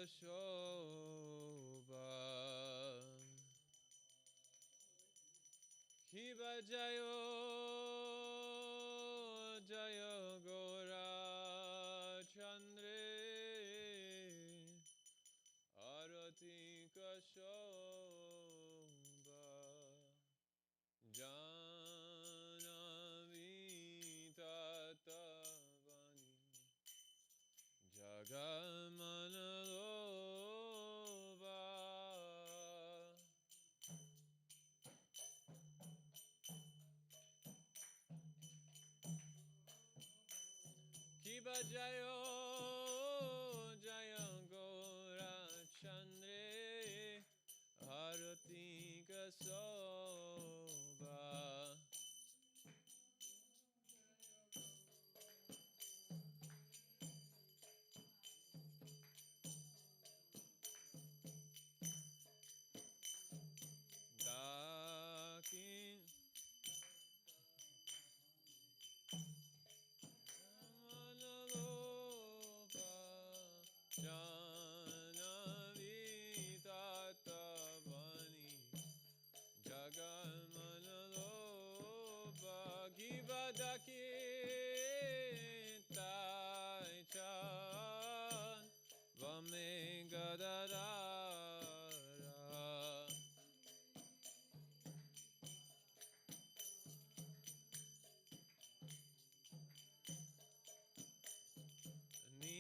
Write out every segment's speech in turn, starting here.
Shobha Kiva Jayo Jayo Gora Chandre Arati Shobha Janavi Tatavani Jagamanaloba Kiba Jayo Jayo Gora Chandre Arati Shobha Dakin Manaloba Janavi Tatavani Jagamanaloba Givadakin Taichan Vamegadara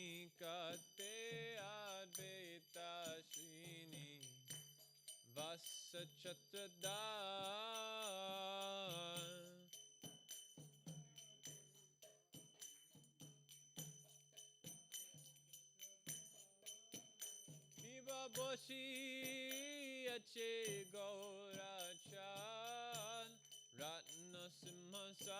Nikate Advaita Shrini Vasa Chatradan Kiva Boshi Ache Gaurachan Ratna Simhasane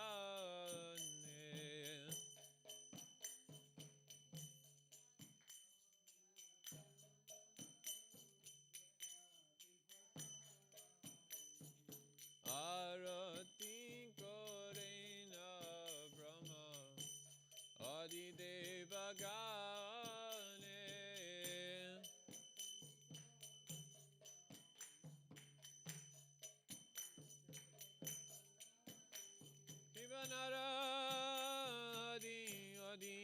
Arati Korena Brahma Adi Devagane Kivanara Adi Adi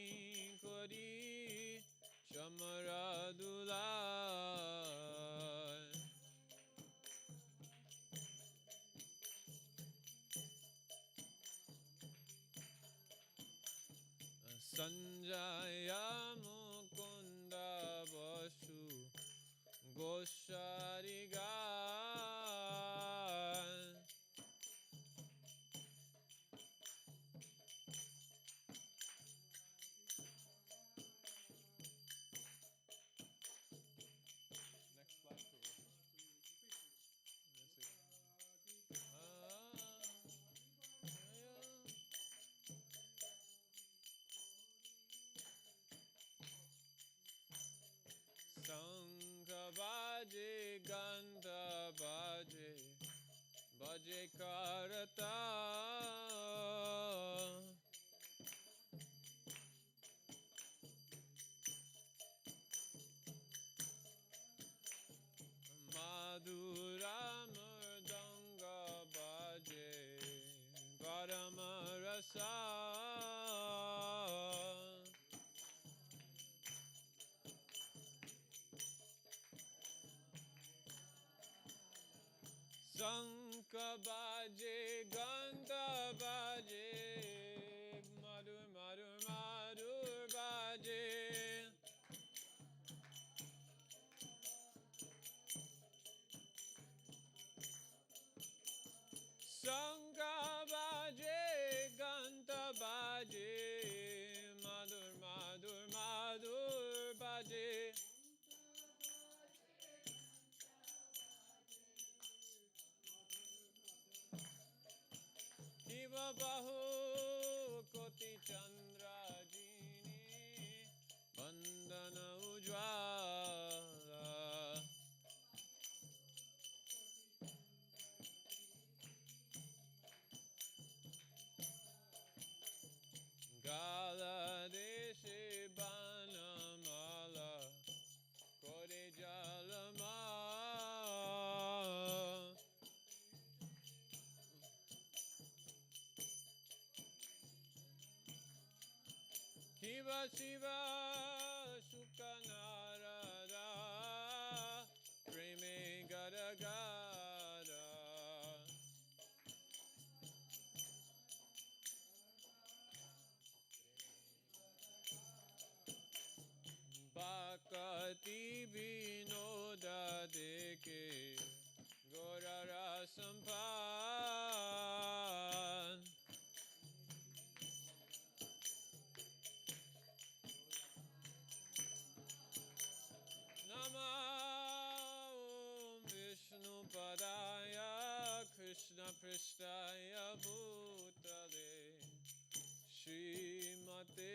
Kodi Shamaradula Sanjaya Mukunda Vasu Goshariga Next slide, Sankha Baje Ganta Baje Baje Karata Madhura Murdanga Baje Paramarasa Sankha Baje Ganta Baje Madhur Madhur Madhur Baje Sankha Baje Ganta Shiva Shiva Shuka Narada Preme Gada Gada Bhakati Vinoda Deke Gorara Sampan Nama Om Vishnu Padaya Krishna Prishtaya Bhutale Srimate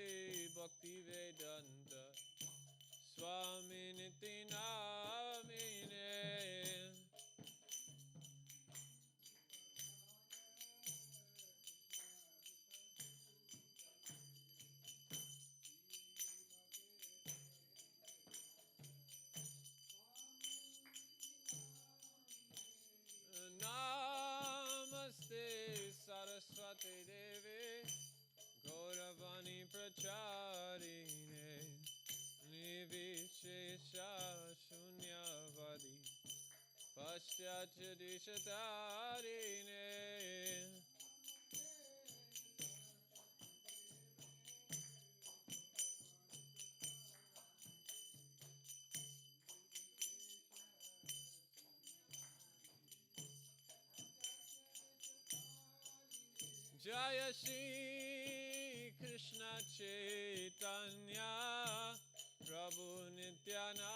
Bhaktivedanta Swami Niti Namine Namaste Saraswati Devi Gauravani Pracharine Nivishesha Shunyavadi Paschatya Dishatarine Jaya Shri Krishna Chaitanya Prabhu Nityananda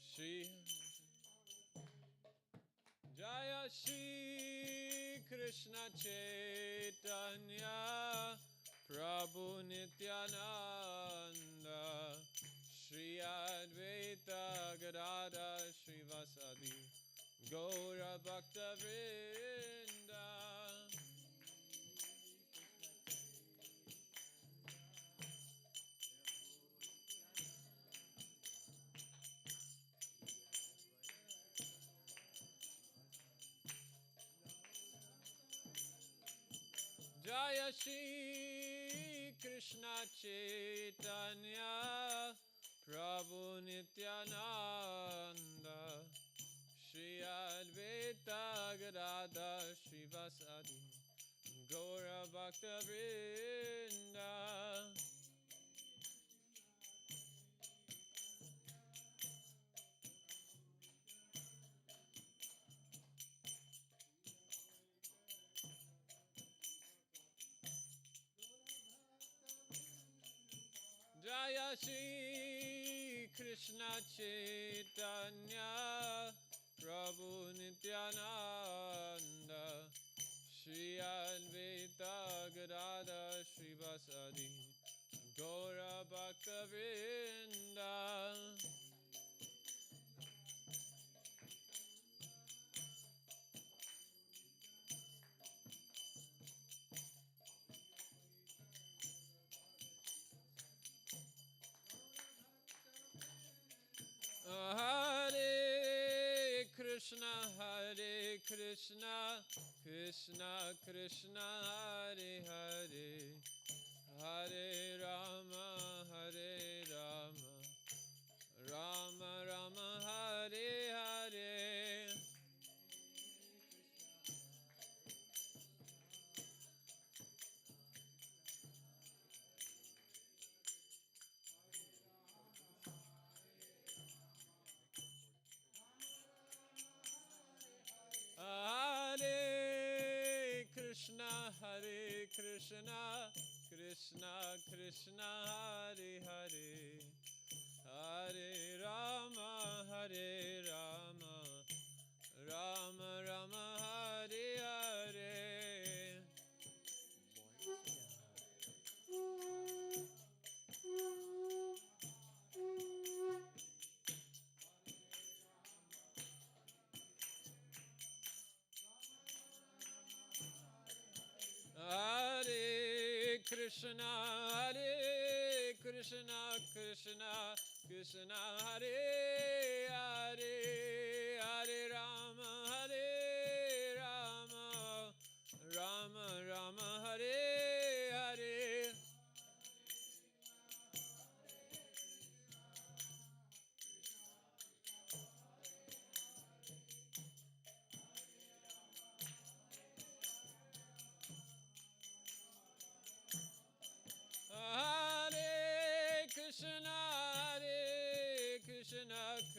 Shri Jaya Shri Krishna Chaitanya Prabhu Nityananda Shri Advaita Gadada Shri Vasadi Gaura Bhakta Vrinda Jaya Shri Krishna Chaitanya Prabhu Nityananda Shri Advaita Gadada Shri Vasadi Gaura Bhakta Vrinda Jaya Shri Krishna Chaitanya Prabhu Nityananda Shri Advaita Gadada Shri Vasadi Gaura Bhakta Vrinda Hare Krishna, Krishna Krishna, Hare Hare, Hare Rama, Rama Rama, Hare Hare. Hare Krishna, Krishna Krishna, Hare Hare, Hare Rama, Rama Rama, Hare Hare. Hare Krishna, Krishna Krishna, Hare Hare, Hare Rama, Rama Rama, Hare Hare.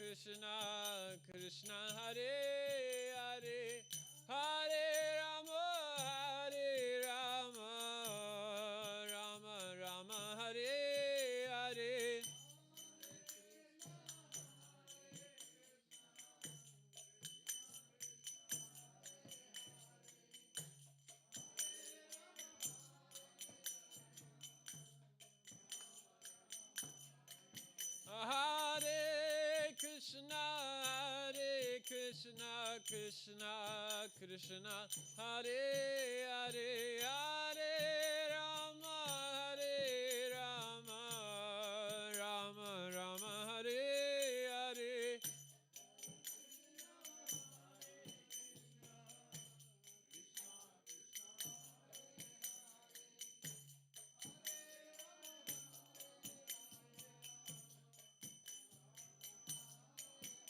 Krishna, Krishna Hare Hare, Hare Rama, Hare Rama, Rama Rama, Hare Hare. Hare Krishna, Hare Krishna, Krishna Krishna, Hare Hare, Hare Rama, Hare Rama, Rama Rama, Hare Hare.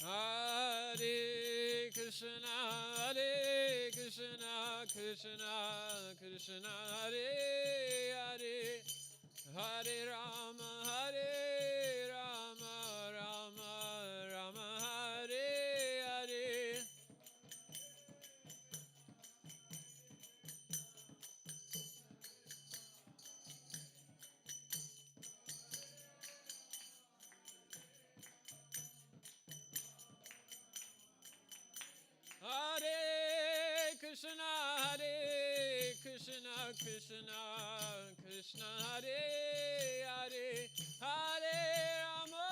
Hare Krishna, Hare Krishna, Krishna Krishna, Hare Hare, Hare Rama, Hare Rama, Rama Rama, Hare Hare. Hare Krishna, Hare Krishna, Krishna Krishna, Hare Hare, Hare Rama,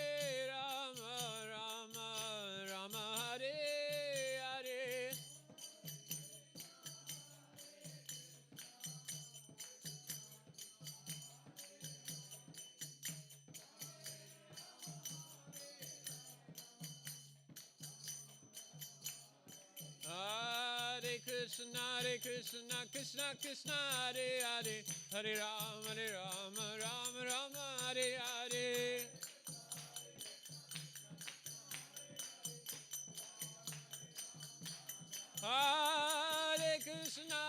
Hare Rama, Rama Rama, Hare Hare. Hare Krishna, Krishna Krishna, Hare Hare, Hare Rama, Rama Rama, Hare Hare. Hare Krishna,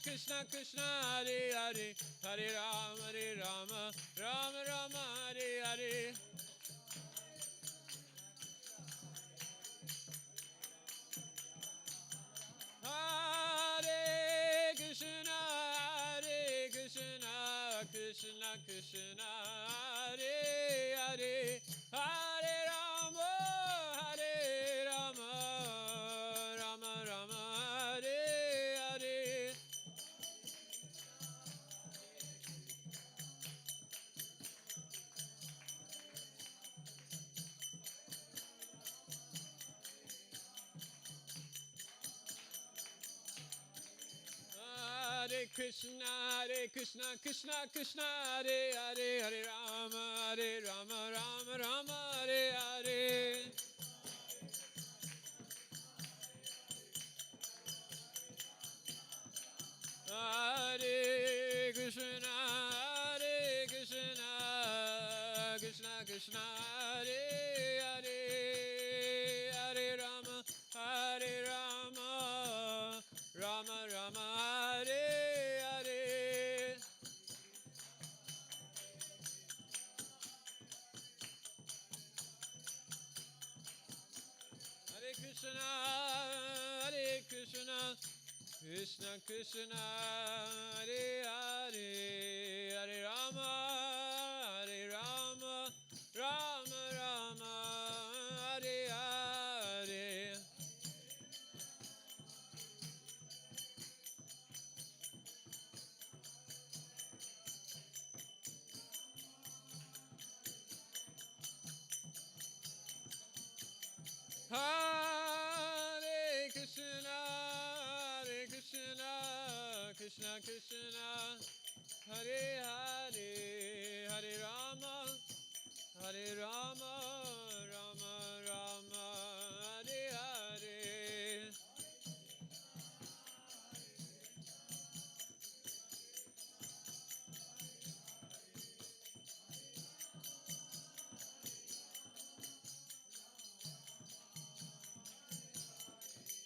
Krishna Krishna, Hare Hare, Hare Rama, Rama Rama, Hare Hare. Hare Krishna, Krishna Krishna, Hare Hare, Hare Rama, Rama Rama, Hare Hare. Hare Krishna, Krishna Krishna, Hare Hare, Hare Rama, Rama Rama, Hare Hare. Hare Krishna, Krishna Krishna, Hare Hare, Hare Rama, Rama Rama, Hare Hare. Hare Krishna, Krishna Krishna, Hare Hare, Hare Rama, Rama Rama, Hare Hare. Hare Krishna, Krishna Krishna, Hare Hare, Hare Rama, Rama Rama, Hare Hare.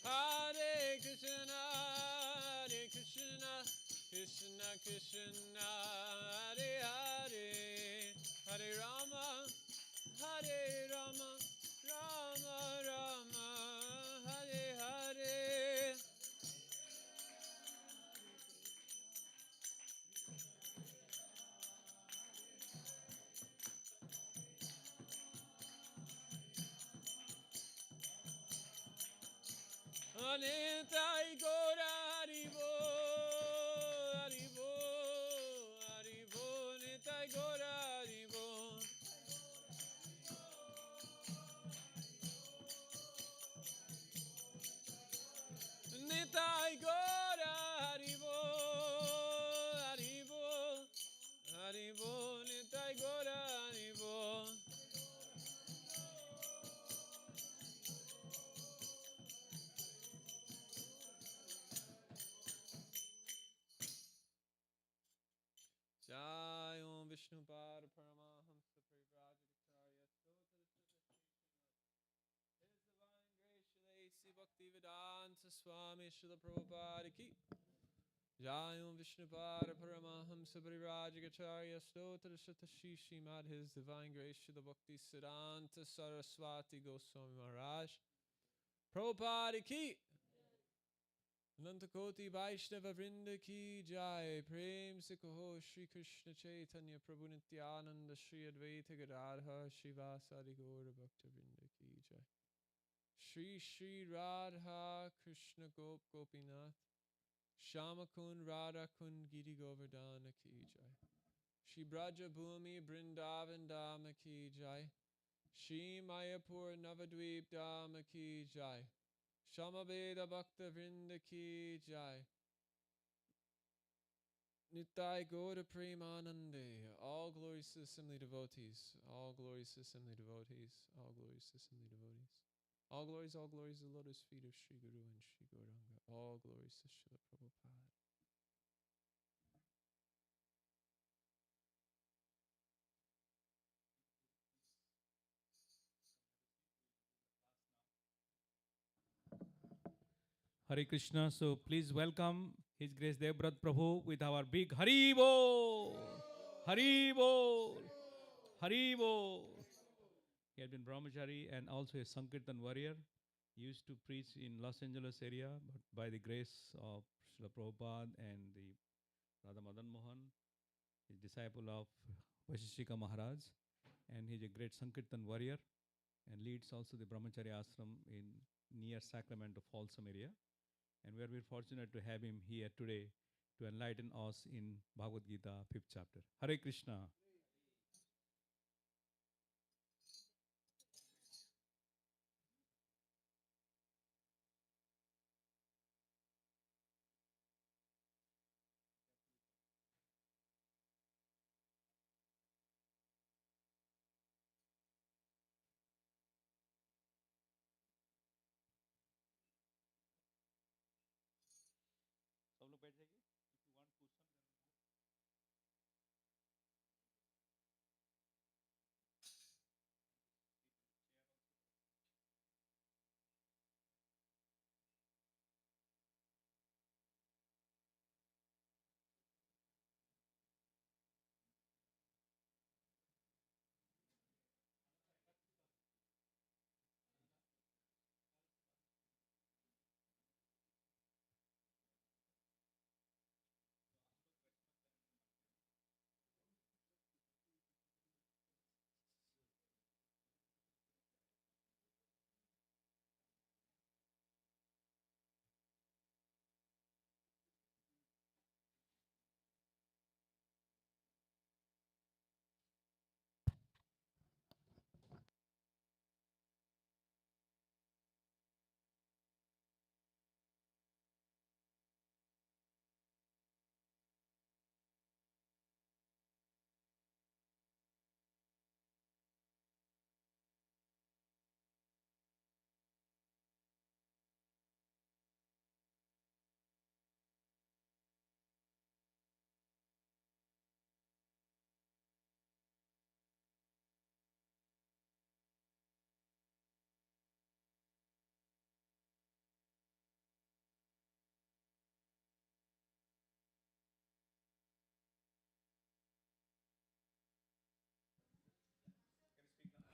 Hare Krishna, Krishna Krishna, Hare Hare, Hare Rama, Hare Rama, Rama Rama, Hare Hare. Anitai Gora Haribo, Haribo, Haribo, Nitai Gora Haribo. Nitai Gora Haribo, Haribo, Haribo, Nitai Gora Haribo. Jai Om Vishnu Pada Paramahamsa Parivrajagacharya Stotara His Divine Grace Srila A.C. Bhaktivedanta Swami Srila Prabhupada Ki Jai Om Vishnu Pada Paramahamsa Parivrajagacharya Stotara Shatashi Mad His Divine Grace Srila Bhakti Siddhanta Saraswati Goswami Maharaj Prabhupada Ki Anantakoti Vaishnava Vrinda Ki Jai Prem Se Kaho Shri Krishna Chaitanya Prabhu Nityananda Shri Advaita Gadadhar Shivasadi Gaura Bhakta Vrinda Ki Jai Shri Shri Radha Krishna Gop Gopinath Shama Kun Radha Kun Giri Govardhana Ki Jai Shri Braja Bhumi Brindavan Dama Ki Jai Shri Mayapur Navadvip Dama Ki Jai Shamaveda Bhakta Vrinda Ki Jai Nitai Gaura Premanande. All glories to the assembly devotees. All glories to the assembly devotees. All glories to the assembly devotees. All glories to the lotus feet of Sri Guru and Sri Gauranga. All glories to Srila Prabhupada. Hare Krishna. So please welcome His Grace Devavrata Prabhu with our big Hari Bol. Hari Bol. Hari Bol. He had been brahmachari and also a Sankirtan warrior. He used to preach in Los Angeles area, but by the grace of Srila Prabhupada and the Radha Madan Mohan, his disciple of Vasishika Maharaj, and he's a great Sankirtan warrior and leads also the brahmachari ashram in near Sacramento Folsom area. And we are very fortunate to have him here today to enlighten us in Bhagavad-gītā 5th chapter. Hare Krishna. सब लोग बैठ जाइए. If you want question, then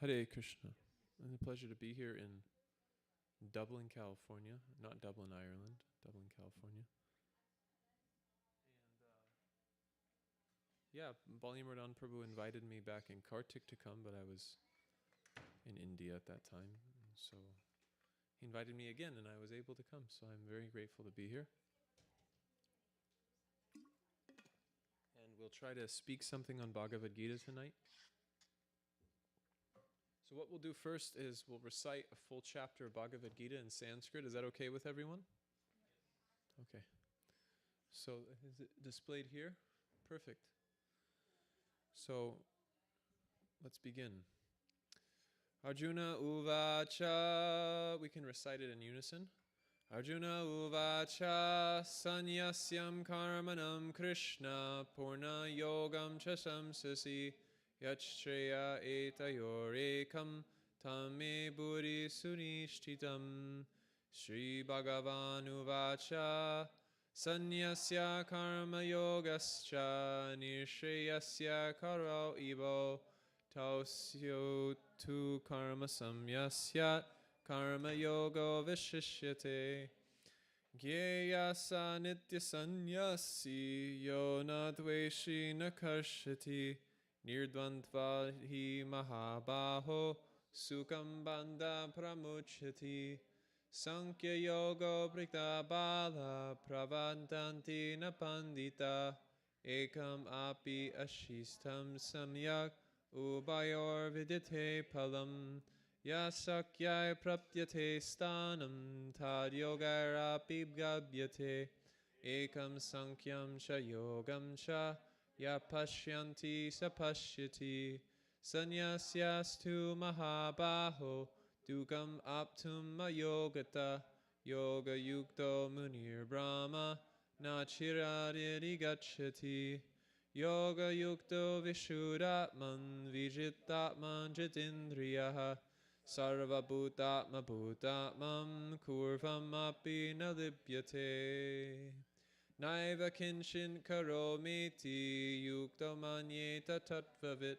Hare Krishna. It's a pleasure to be here in Dublin, California. Not Dublin, Ireland. Dublin, California. And Balayamurudan Prabhu invited me back in Kartik to come, but I was in India at that time. So he invited me again and I was able to come. So I'm very grateful to be here. And we'll try to speak something on Bhagavad-gītā tonight. So what we'll do first is we'll recite a full chapter of Bhagavad-gītā in Sanskrit. Is that okay with everyone? Okay. So is it displayed here? Perfect. So let's begin. Arjuna uvacha. We can recite it in unison. Arjuna uvacha sanyasyam karmanam Krishna purna yogam cha samsasi yachshreya etayorekam tamme buddhi sunishtitam. Shri Bhagavan uvacha sanyasya karma yogascha nirshayasya karo ivo tausyo tu karma samyasyat karma yoga vishishyate. Gyeyasa nitya sanyasi yo na dveshi na karshati nirdvantva hi mahabaho sukam bandha pramuchati. Sankhya yoga prikta bala pravantanti na pandita ekam api ashistam samyak ubayor vidite palam yasakyai prapyate stanam tad yogarapi gabyate ekam sankyam cha yogam cha yapashyanti sapashyati sanyasyastu mahabaho dukam aptum mayogata yoga yukto munir brahma nachiradi gacchati yoga yukto vishuddhatman vijitatman jitindriyaha sarva bhutatma bhutatmam kurvam api na libhyate naiva kinchin karomiti yukto manyeta tatvavit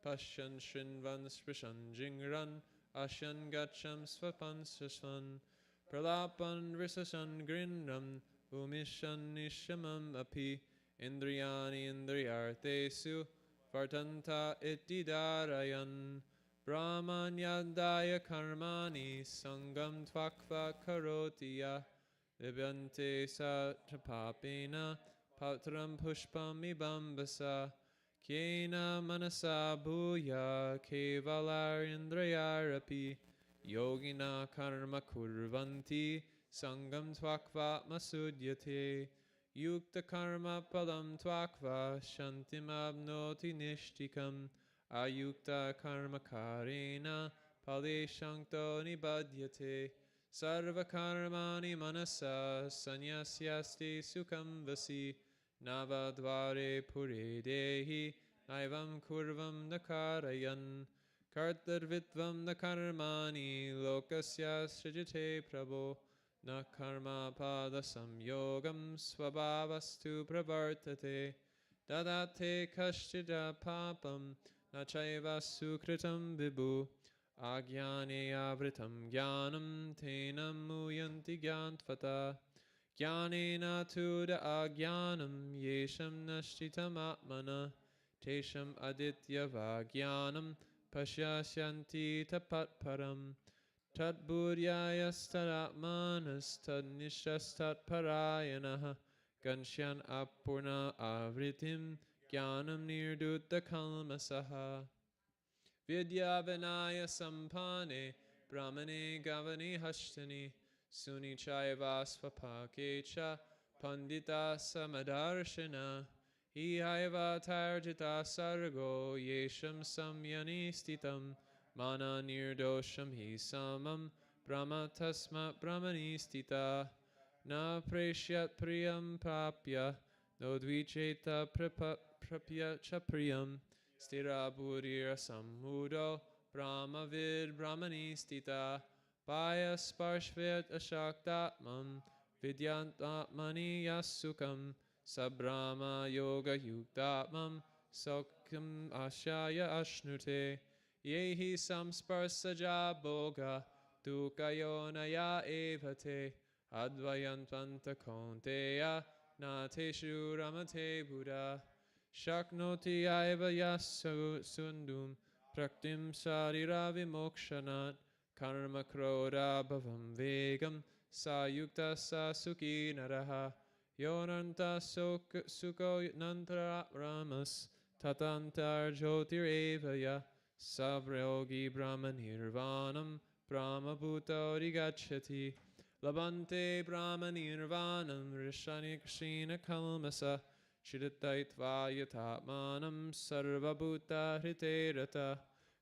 pashan shrinvan sprishan jingran ashan gacham svapan sasvan pralapan risasan grinram umishan nishamam api indriyani indriyartesu vartanta ittidarayan brahmanyadaya karmani sangam tvakva karotiya libyante sa tapapena patram pushpam ibambasa Kyena manasa bhuya kevalar indrayarapi yogina karma kurvanti sangam tvakva masudyate yukta karma palam tvakva shantim abnoti nishtikam ayukta karma karena pale shankto nibadyate sarva karmani manasa sanyasyasti sukham vasi Navadvare pure dehi naivam kurvam nakarayan kartarvitvam nakarmani lokasya srijate prabho na karma pada samyogam svabhavastu pravartate dadate kashchida papam na chaiva sukritam vibhu agyane avritam jnanam tenam muyanti gyantvata Jnanena tuda agyanam yesham nashtitam atmana tesham aditya vagyanam pashyasyanti tapatparam tad buddhyayastad tadnishastat parayanaha ganshyan apurna avritim jnanam nirdutta kalmasaha vidya vinaya sampane brahmane gavani hashtani Suni chaiva svapakecha pandita samadarshana Ihaiva tarjita sargo yesham samyani stitam mana nirdosham hi samam brahma tasma brahmani stita na preshyat priyam papya no dvicheta prapya cha priyam stira buddhira sammudo brahma vid brahmani stita Paya sparshvet ashaktatmam vidyantatmani yasukam sabrama yoga yuktatmam sokham ashaya ashnute yehi samsparsaja bhoga dukayonaya evate advayantanta konteya nateshu ramate buddha shaknoti aiva yasu sundum praktim sarira vimokshanat karma krodha bhavam vegam sayukta sasuki naraha yonanta sukho nantara ramas tatantar jyotirevaya sabryogi brahma-nirvāṇam brahma-bhūto rigacchati labante brahma-nirvāṇam rishani kalmasa Chidattaitva yatatmanam sarvabhuta hritirata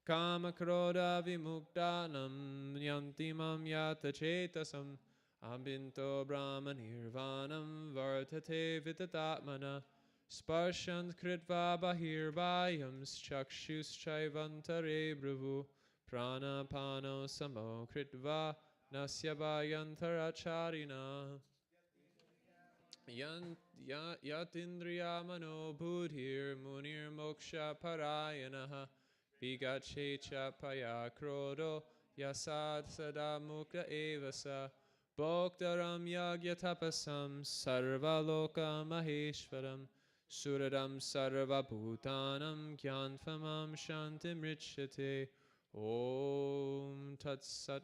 kama krodha vimuktanam yantimam yata chetasam ambinto brahma nirvanam vartate vitatatmana sparshant kritva bahirvayam chakshuschaivantare bravo pranapano samo kritva nasyavayantaracharina Yatindriya mano buddhir munir moksha parayanaha vigache cha paya krodo yasad sada mukta evasa bhoktaram yagya tapasam sarva loka maheshwaram suradam sarva bhutanam gyanthamam shantim richate om tat sat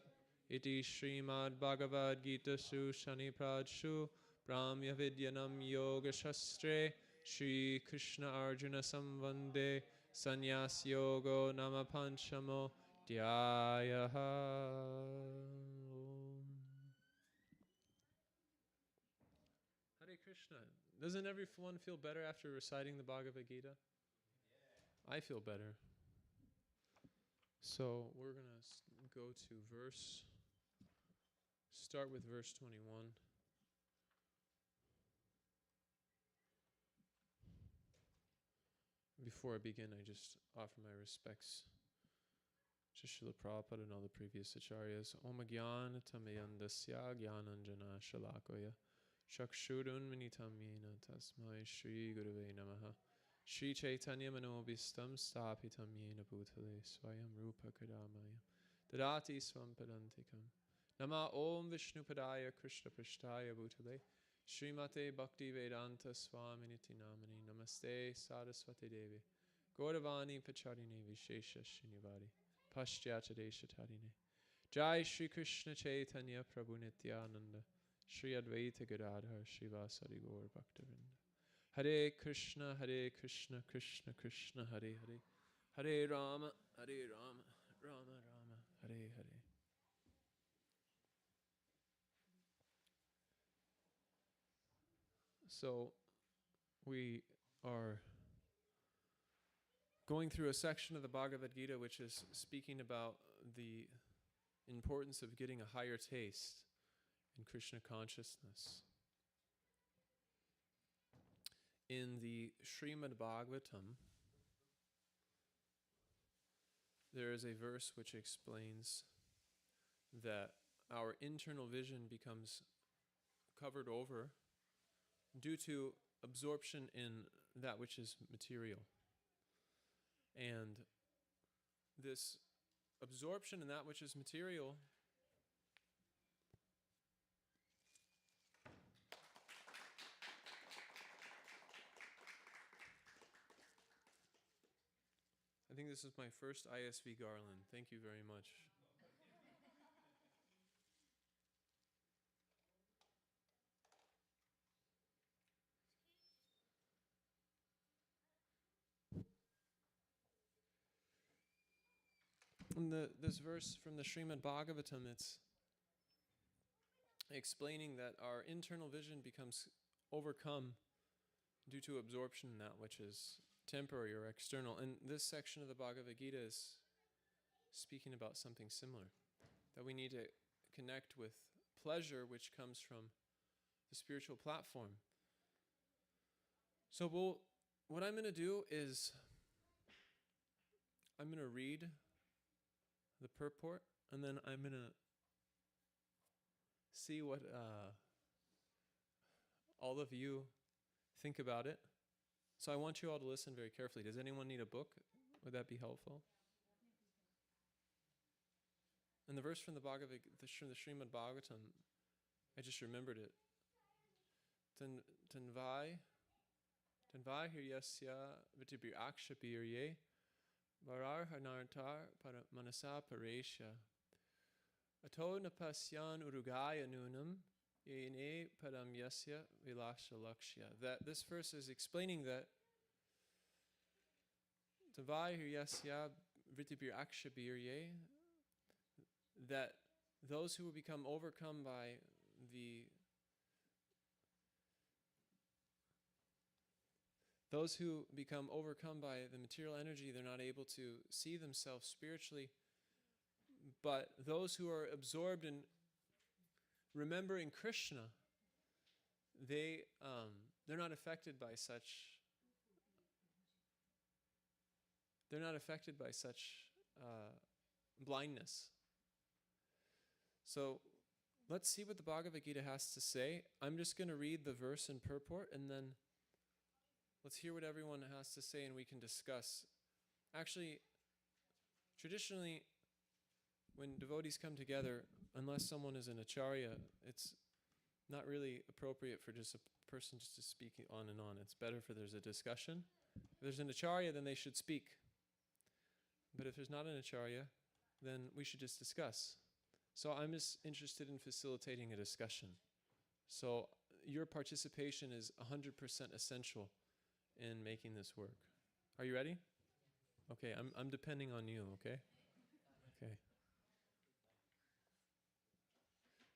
iti Srimad Bhagavad-gītā Shani Pradshu Brahmya Vidyanam Yoga Shastre Shri Krishna Arjuna Samvande Sannyas Yogo Nama Panchamo Dhyayaha. Hare Krishna. Doesn't everyone feel better after reciting the Bhagavad Gita? I feel better. So we're going to go to start with verse 21. Before I begin, I just offer my respects to Śrīla Prabhupāda and all the previous acharyas. Om Gyana Tamayandasya Gyananjana Shalakoya Chakshurun Minitam Yena Tasmai Shri Gurave Namaha Shri Chaitanya Manobhistam Stapitam Yena Bhutale Swayam Rupa Kadamaya Dadati Svampadantikam Nama Om Vishnupadaya Krishna Prishtaya Bhutale Srimate Bhakti Vedanta Swaminiti Namani Namaste Saraswati Devi Gauravani Pacharine Vishesha Shinivadi Paschyatadesha Tarine Jai Shri Krishna Chaitanya Prabhu Nityananda Shri Advaita Gadadhar Srivasadi Gaur Bhaktavinda Hare Krishna Krishna Krishna Hare Hare Hare Rama Rama Rama Hare Hare. So we are going through a section of the Bhagavad-gītā which is speaking about the importance of getting a higher taste in Krishna consciousness. In the Srimad Bhagavatam, there is a verse which explains that our internal vision becomes covered over due to absorption in that which is material. And this absorption in that which is material I think this is my first ISV garland. Thank you very much. In this verse from the Srimad Bhagavatam, it's explaining that our internal vision becomes overcome due to absorption in that which is temporary or external. And this section of the Bhagavad-gītā is speaking about something similar, that we need to connect with pleasure which comes from the spiritual platform. So what I'm going to do is I'm going to read the purport, and then I'm going to see what all of you think about it. So I want you all to listen very carefully. Does anyone need a book? Would that be helpful? And the verse from the Srimad Bhagavatam, I just remembered it. Tanvai hiryasya vitibir akshapirye varar hanartar manasa paresha ato napasyan urugaya nunam yene padam yasya vilasha lakshya. That this verse is explaining that Tanvai hiryasya vitibir akshapirye, that those who will become overcome by the material energy, they're not able to see themselves spiritually. But those who are absorbed in remembering Krishna, they're not affected by such. They're not affected by such blindness. So let's see what the Bhagavad-gītā has to say. I'm just going to read the verse in purport, and then let's hear what everyone has to say, and we can discuss. Actually, traditionally, when devotees come together, unless someone is an acharya, it's not really appropriate for just a person just to speak on and on. It's better for there's a discussion. If there's an acharya, then they should speak. But if there's not an acharya, then we should just discuss. So I'm just interested in facilitating a discussion. So your participation is 100% essential in making this work. Are you ready? Okay, I'm depending on you, okay? Okay.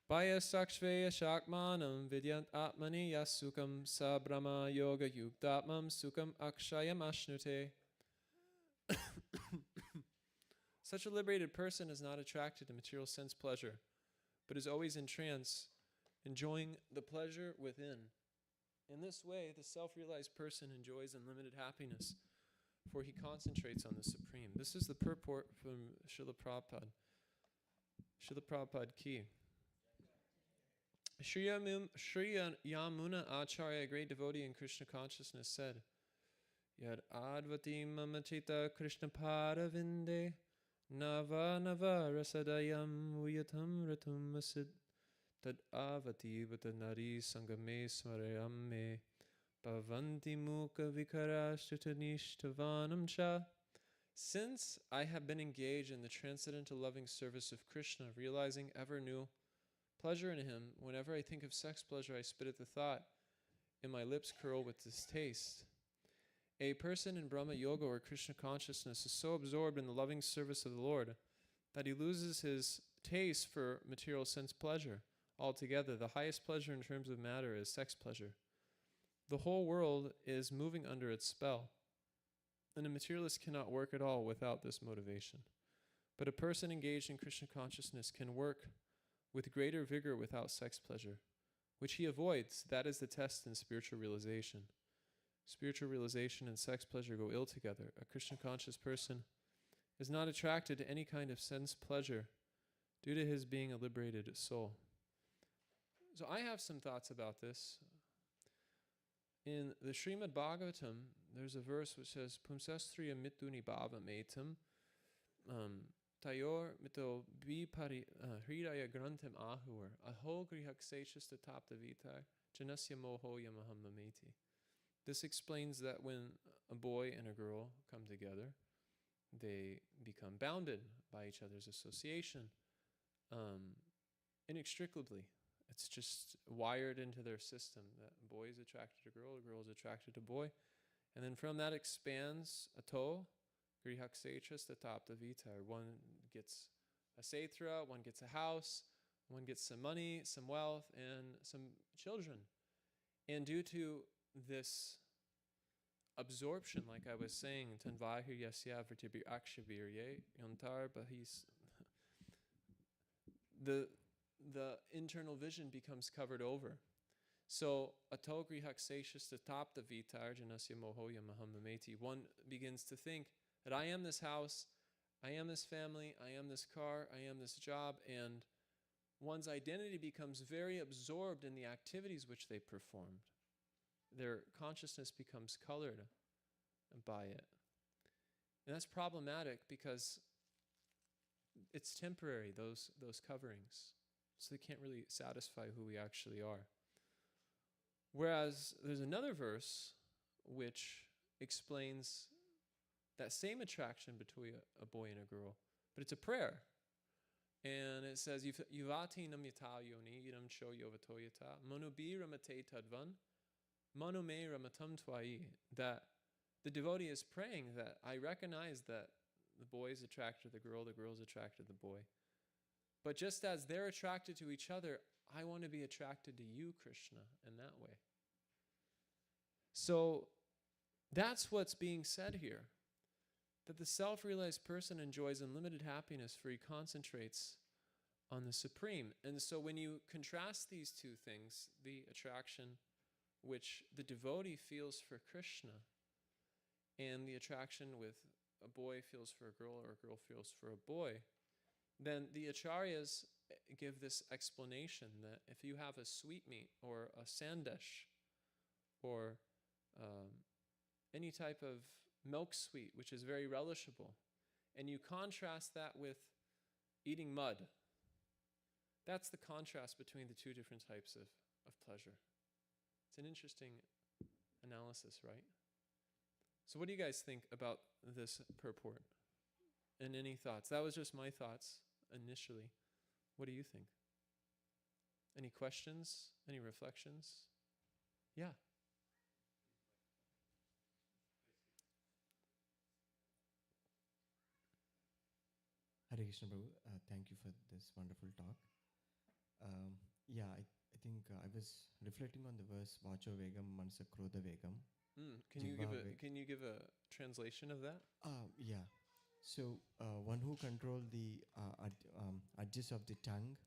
Bhaya sakshveya shakmanam vidyant atmani yasukam sabrama yoga yuktatmam sukam akshayam ashnute. Such a liberated person is not attracted to material sense pleasure, but is always in trance, enjoying the pleasure within. In this way, the self-realized person enjoys unlimited happiness, for he concentrates on the Supreme. This is the purport from Śrīla Prabhupāda. Śrīla Prabhupāda ki. Sri Yamuna Acharya, a great devotee in Krishna consciousness, said, Yad advati mamachita Krishna paravinde nava nava rasadayam uyatam ratum asid tad avati vatanari sangame smarayame bhavanti mukha vikarashtatanishtavanam cha. Since I have been engaged in the transcendental loving service of Krishna, realizing ever new pleasure in him, whenever I think of sex pleasure, I spit at the thought, and my lips curl with distaste. A person in Brahma Yoga or Krishna consciousness is so absorbed in the loving service of the Lord that he loses his taste for material sense pleasure altogether. The highest pleasure in terms of matter is sex pleasure. The whole world is moving under its spell, and a materialist cannot work at all without this motivation. But a person engaged in Krishna consciousness can work with greater vigor without sex pleasure, which he avoids. That is the test in spiritual realization. Spiritual realization and sex pleasure go ill together. A Krishna conscious person is not attracted to any kind of sense pleasure due to his being a liberated soul. So I have some thoughts about this. In the Srimad Bhagavatam, there's a verse which says, Pumsastriya mituni bhava metam tayor mito bipari hridaya grantam ahur aho grihakseshasta tapta vitar janasya moho yamaham mameti. This explains that when a boy and a girl come together, they become bounded by each other's association inextricably. It's just wired into their system that a boy is attracted to a girl is attracted to a boy. And then from that expands ato, grihaksechas tatapta vitar. One gets a setra, one gets a house, one gets some money, some wealth, and some children. And due to this absorption, like I was saying, tanvahir yasya vertibir akshavirye yontar bahis, the internal vision becomes covered over. So ato grihakseshas tatapta vitar janasya mohoya mahamameti. One begins to think that I am this house, I am this family, I am this car, I am this job, and one's identity becomes very absorbed in the activities which they performed. Their consciousness becomes colored by it. And that's problematic because it's temporary, those coverings. So they can't really satisfy who we actually are. Whereas there's another verse which explains that same attraction between a boy and a girl, but it's a prayer. And it says, Yuvati namyata yoni idam cho yovatoyata monubi ramate tadvan manome ramatam twai. That the devotee is praying that I recognize that the boy is attracted to the girl is attracted to the boy. But just as they're attracted to each other, I want to be attracted to you, Krishna, in that way. So that's what's being said here. That the self-realized person enjoys unlimited happiness, for he concentrates on the Supreme. And so when you contrast these two things, the attraction which the devotee feels for Krishna and the attraction with a boy feels for a girl or a girl feels for a boy, then the acharyas give this explanation that if you have a sweetmeat or a sandesh or any type of milk sweet, which is very relishable, and you contrast that with eating mud, that's the contrast between the two different types of pleasure. It's an interesting analysis, right? So what do you guys think about this purport? And any thoughts? That was just my thoughts initially. What do you think? Any questions? Any reflections? Yeah. Hare Krishna Prabhu, thank you for this wonderful talk. I think I was reflecting on the verse Vacho Vegam Manasa Krodha Vegam. Can you give a translation of that? Yeah. So one who control the edges of the tongue,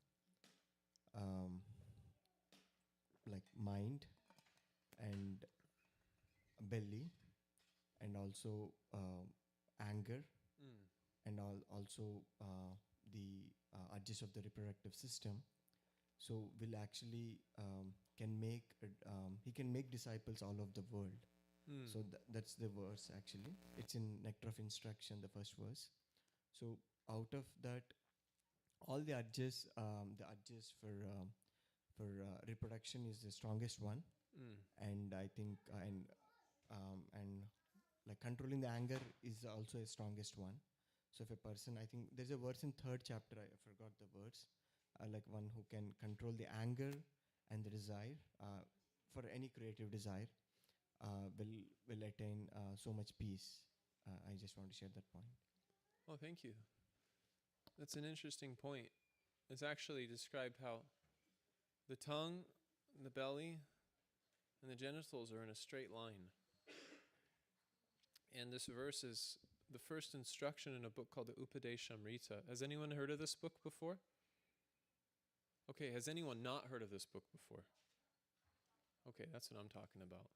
like mind and belly, and also anger, and also the edges of the reproductive system. So will actually he can make disciples all over the world. So that's the verse actually. It's in Nectar of Instruction, the first verse. So out of that, all the edges for reproduction is the strongest one, and I think and like controlling the anger is also a strongest one. So if a person, I think there's a verse in 3rd chapter, I forgot the words, like one who can control the anger and the desire for any creative desire will attain so much peace. I just want to share that point. Oh, thank you. That's an interesting point. It's actually described how the tongue, the belly, and the genitals are in a straight line. And this verse is the first instruction in a book called the Upadeshamrita. Has anyone heard of this book before? Okay, has anyone not heard of this book before? Okay, that's what I'm talking about.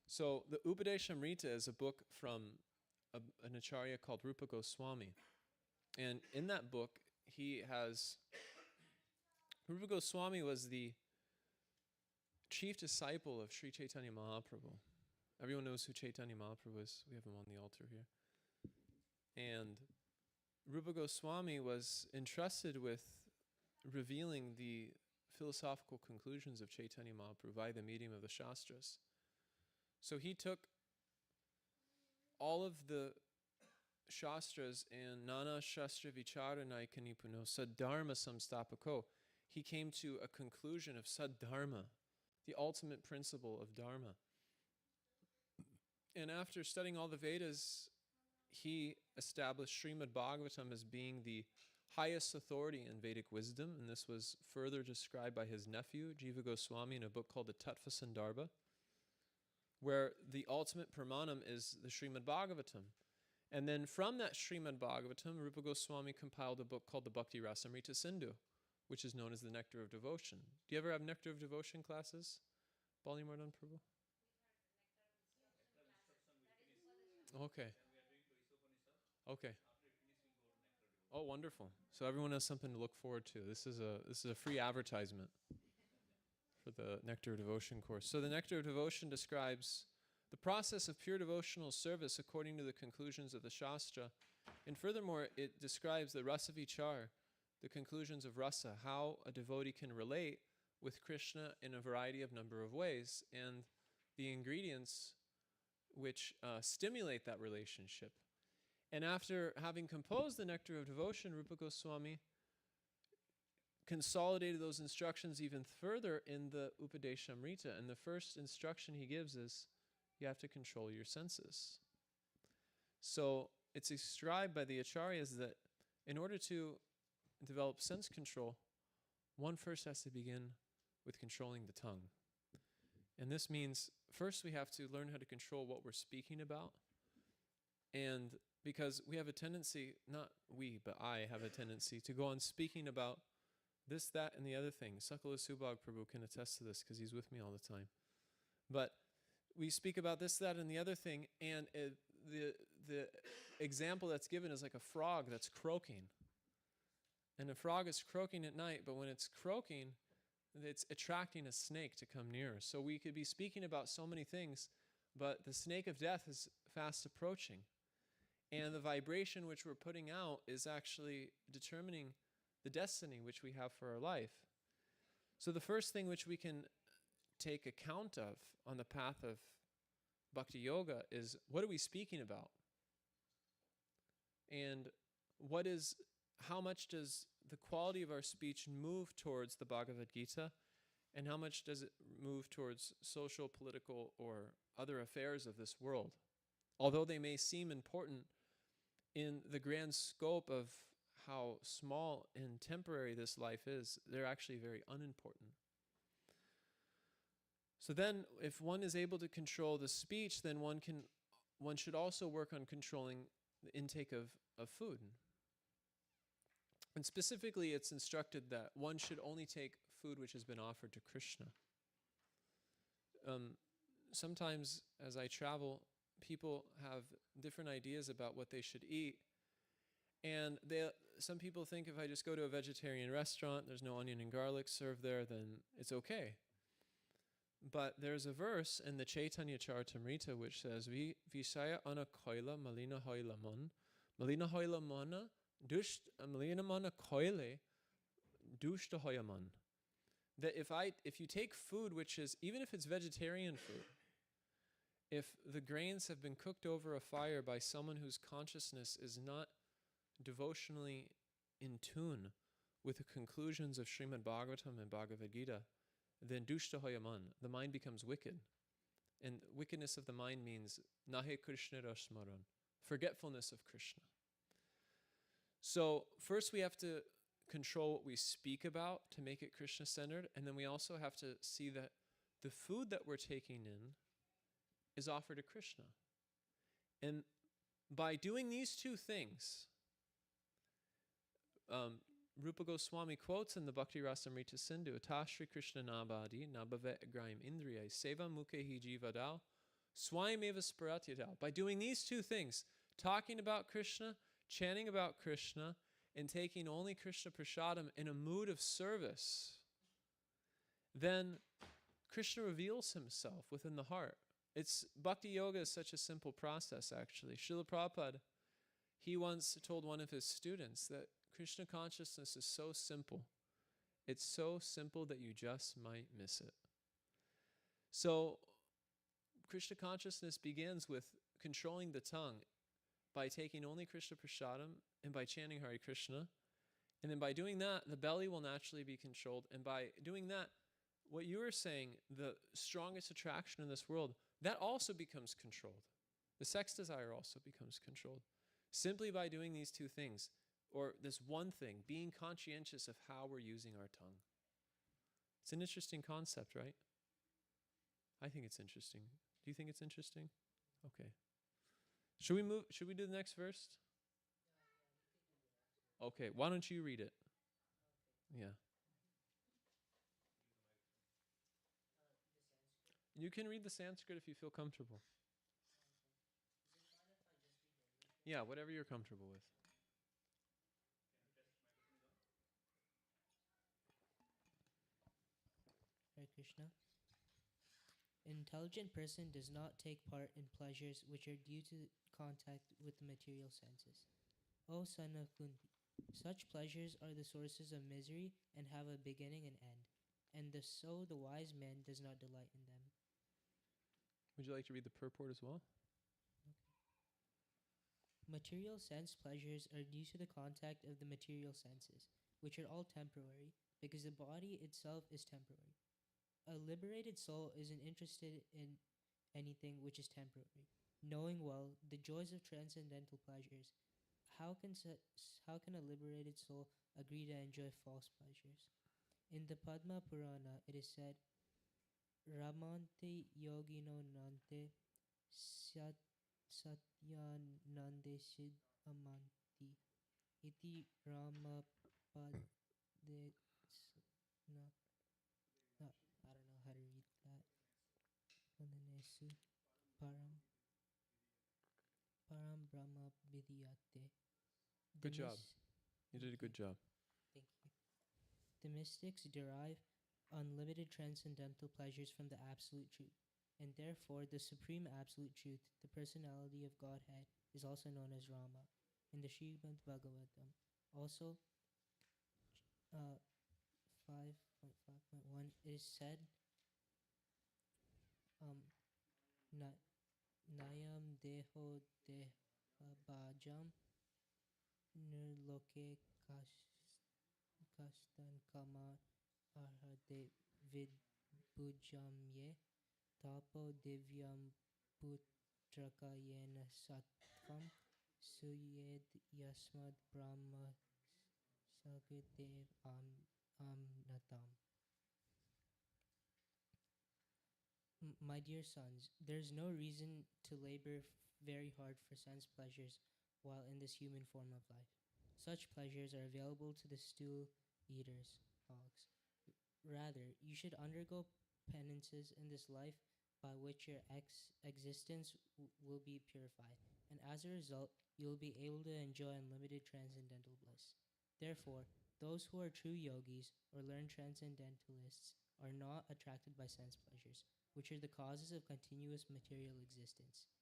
So the Upadeshamrita is a book from an acharya called Rupa Goswami. And in that book, Rupa Goswami was the chief disciple of Sri Chaitanya Mahaprabhu. Everyone knows who Chaitanya Mahaprabhu is. We have him on the altar here. And Rupa Goswami was entrusted with revealing the philosophical conclusions of Chaitanya Mahaprabhu by the medium of the Shastras. So he took all of the Shastras and Nana Shastra Vicharanaika Nipuno Saddharma Samstapako. He came to a conclusion of Saddharma, the ultimate principle of Dharma. And after studying all the Vedas, he established Srimad Bhagavatam as being the highest authority in Vedic wisdom, and this was further described by his nephew, Jiva Goswami, in a book called the Tattva Sandarbha, where the ultimate pramanam is the Srimad Bhagavatam. And then from that Srimad Bhagavatam, Rupa Goswami compiled a book called the Bhakti Rasamrita Sindhu, which is known as the Nectar of Devotion. Do you ever have Nectar of Devotion classes? Bali Mardan Prabhu? Okay. Okay. Oh, wonderful. So everyone has something to look forward to. This is a free advertisement for the Nectar of Devotion course. So the Nectar of Devotion describes the process of pure devotional service according to the conclusions of the Shastra And furthermore, it describes the rasa vichar, the conclusions of rasa, how a devotee can relate with Krishna in a variety of number of ways, and the ingredients which stimulate that relationship. And after having composed the Nectar of Devotion, Rupa Goswami consolidated those instructions even further in the Upadeshamrita. And the first instruction he gives is, you have to control your senses. So it's described by the acharyas that in order to develop sense control, one first has to begin with controlling the tongue. And this means first we have to learn how to control what we're speaking about. And because we have a tendency, not we, but I have a tendency to go on speaking about this, that, and the other thing. Sakala Subhag Prabhu can attest to this because he's with me all the time. But we speak about this, that, and the other thing, and the example that's given is like a frog that's croaking. And a frog is croaking at night, but when it's croaking, it's attracting a snake to come near. So we could be speaking about so many things, but the snake of death is fast approaching. And the vibration which we're putting out is actually determining the destiny which we have for our life. So the first thing which we can take account of on the path of bhakti yoga is, what are we speaking about? And how much does the quality of our speech move towards the Bhagavad-gītā, and how much does it move towards social, political, or other affairs of this world? Although they may seem important in the grand scope of how small and temporary this life is, they're actually very unimportant. So then, if one is able to control the speech, then one should also work on controlling the intake of food. And specifically, it's instructed that one should only take food which has been offered to Krishna. Sometimes, as I travel, people have different ideas about what they should eat. And some people think if I just go to a vegetarian restaurant, there's no onion and garlic served there, then it's okay. But there's a verse in the Chaitanya Charitamrita which says, Visaya ana koila malina hoila malina hoila mana, malina mana koile, dushta hoyaman. That if you take food which is, even if it's vegetarian food, if the grains have been cooked over a fire by someone whose consciousness is not devotionally in tune with the conclusions of Srimad Bhagavatam and Bhagavad-gītā, then dushta hoyaman, the mind becomes wicked. And wickedness of the mind means nahe Krishna rasmaran, forgetfulness of Krishna. So first we have to control what we speak about to make it Krishna-centered, and then we also have to see that the food that we're taking in is offered to Krishna. And by doing these two things, Rupa Goswami quotes in the Bhakti Rasamrita Sindhu, Tashri Krishna Nabadi Nabhavet Agraim Indriyai Seva Mukhe Jivadao Swayameva Sparatyadao. By doing these two things, talking about Krishna, chanting about Krishna, and taking only Krishna Prasadam in a mood of service, then Krishna reveals himself within the heart. Bhakti yoga is such a simple process, actually. Śrīla Prabhupāda, he once told one of his students that Krishna consciousness is so simple. It's so simple that you just might miss it. So, Krishna consciousness begins with controlling the tongue by taking only Krishna Prasadam and by chanting Hare Krishna. And then by doing that, the belly will naturally be controlled. And by doing that, what you were saying, the strongest attraction in this world, that also becomes controlled. The sex desire also becomes controlled. Simply by doing these two things, or this one thing, being conscientious of how we're using our tongue. It's an interesting concept, right? I think it's interesting. Do you think it's interesting? Okay. Should we do the next verse? Okay, why don't you read it? Yeah. You can read the Sanskrit if you feel comfortable. Yeah, whatever you're comfortable with. Hare Krishna. An intelligent person does not take part in pleasures which are due to contact with the material senses. O son of Kunti, such pleasures are the sources of misery and have a beginning and end, and so the wise man does not delight in them. Would you like to read the purport as well? Material sense pleasures are due to the contact of the material senses, which are all temporary, because the body itself is temporary. A liberated soul isn't interested in anything which is temporary. Knowing well the joys of transcendental pleasures, how can a liberated soul agree to enjoy false pleasures? In the Padma Purana, it is said, Ramante yogino nante satyanande sid amanti iti rama pade no, I don't know how to read that. Pananesu param brahma vidiyate. Good job. You did a good job. Thank you. The mystics derive unlimited transcendental pleasures from the absolute truth, and therefore the supreme absolute truth, the personality of Godhead, is also known as Rama. In the Śrīmad Bhagavatam, also 5.5.1, it is said, Nayam deho bhajam nirloke kastan kama arhate vidbhujamye tapo divyam putraka yena sattvam suyed yasmad brahma sagedev amnatam. My dear sons, there is no reason to labor very hard for sense pleasures while in this human form of life. Such pleasures are available to the stool eaters, hogs. Rather, you should undergo penances in this life by which your existence will be purified, and as a result, you will be able to enjoy unlimited transcendental bliss. Therefore, those who are true yogis or learned transcendentalists are not attracted by sense pleasures, which are the causes of continuous material existence.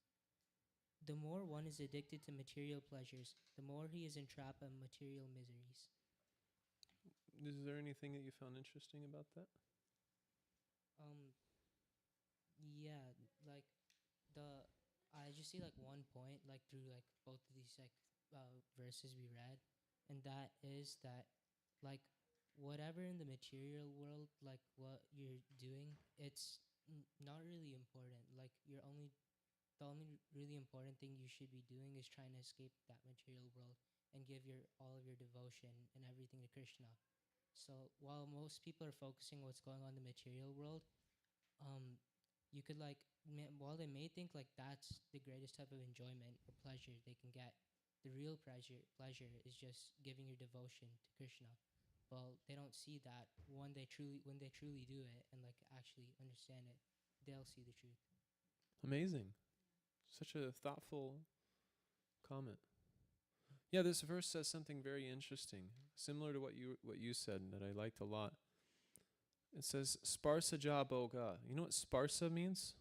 The more one is addicted to material pleasures, the more he is entrapped in material miseries. Is there anything that you found interesting about that? Yeah, like I just see like one point like through like both of these like verses we read, and that is that like whatever in the material world, like what you're doing, it's not really important. Like the only really important thing you should be doing is trying to escape that material world and give all of your devotion and everything to Krishna. So while most people are focusing what's going on in the material world, you could like while they may think like that's the greatest type of enjoyment or pleasure they can get, the real pleasure is just giving your devotion to Krishna. Well, they don't see that when they truly do it and like actually understand it, they'll see the truth. Amazing. Such a thoughtful comment. Yeah, this verse says something very interesting, similar to what you said, that I liked a lot. It says Sparsaja Boga. You know what Sparsa means?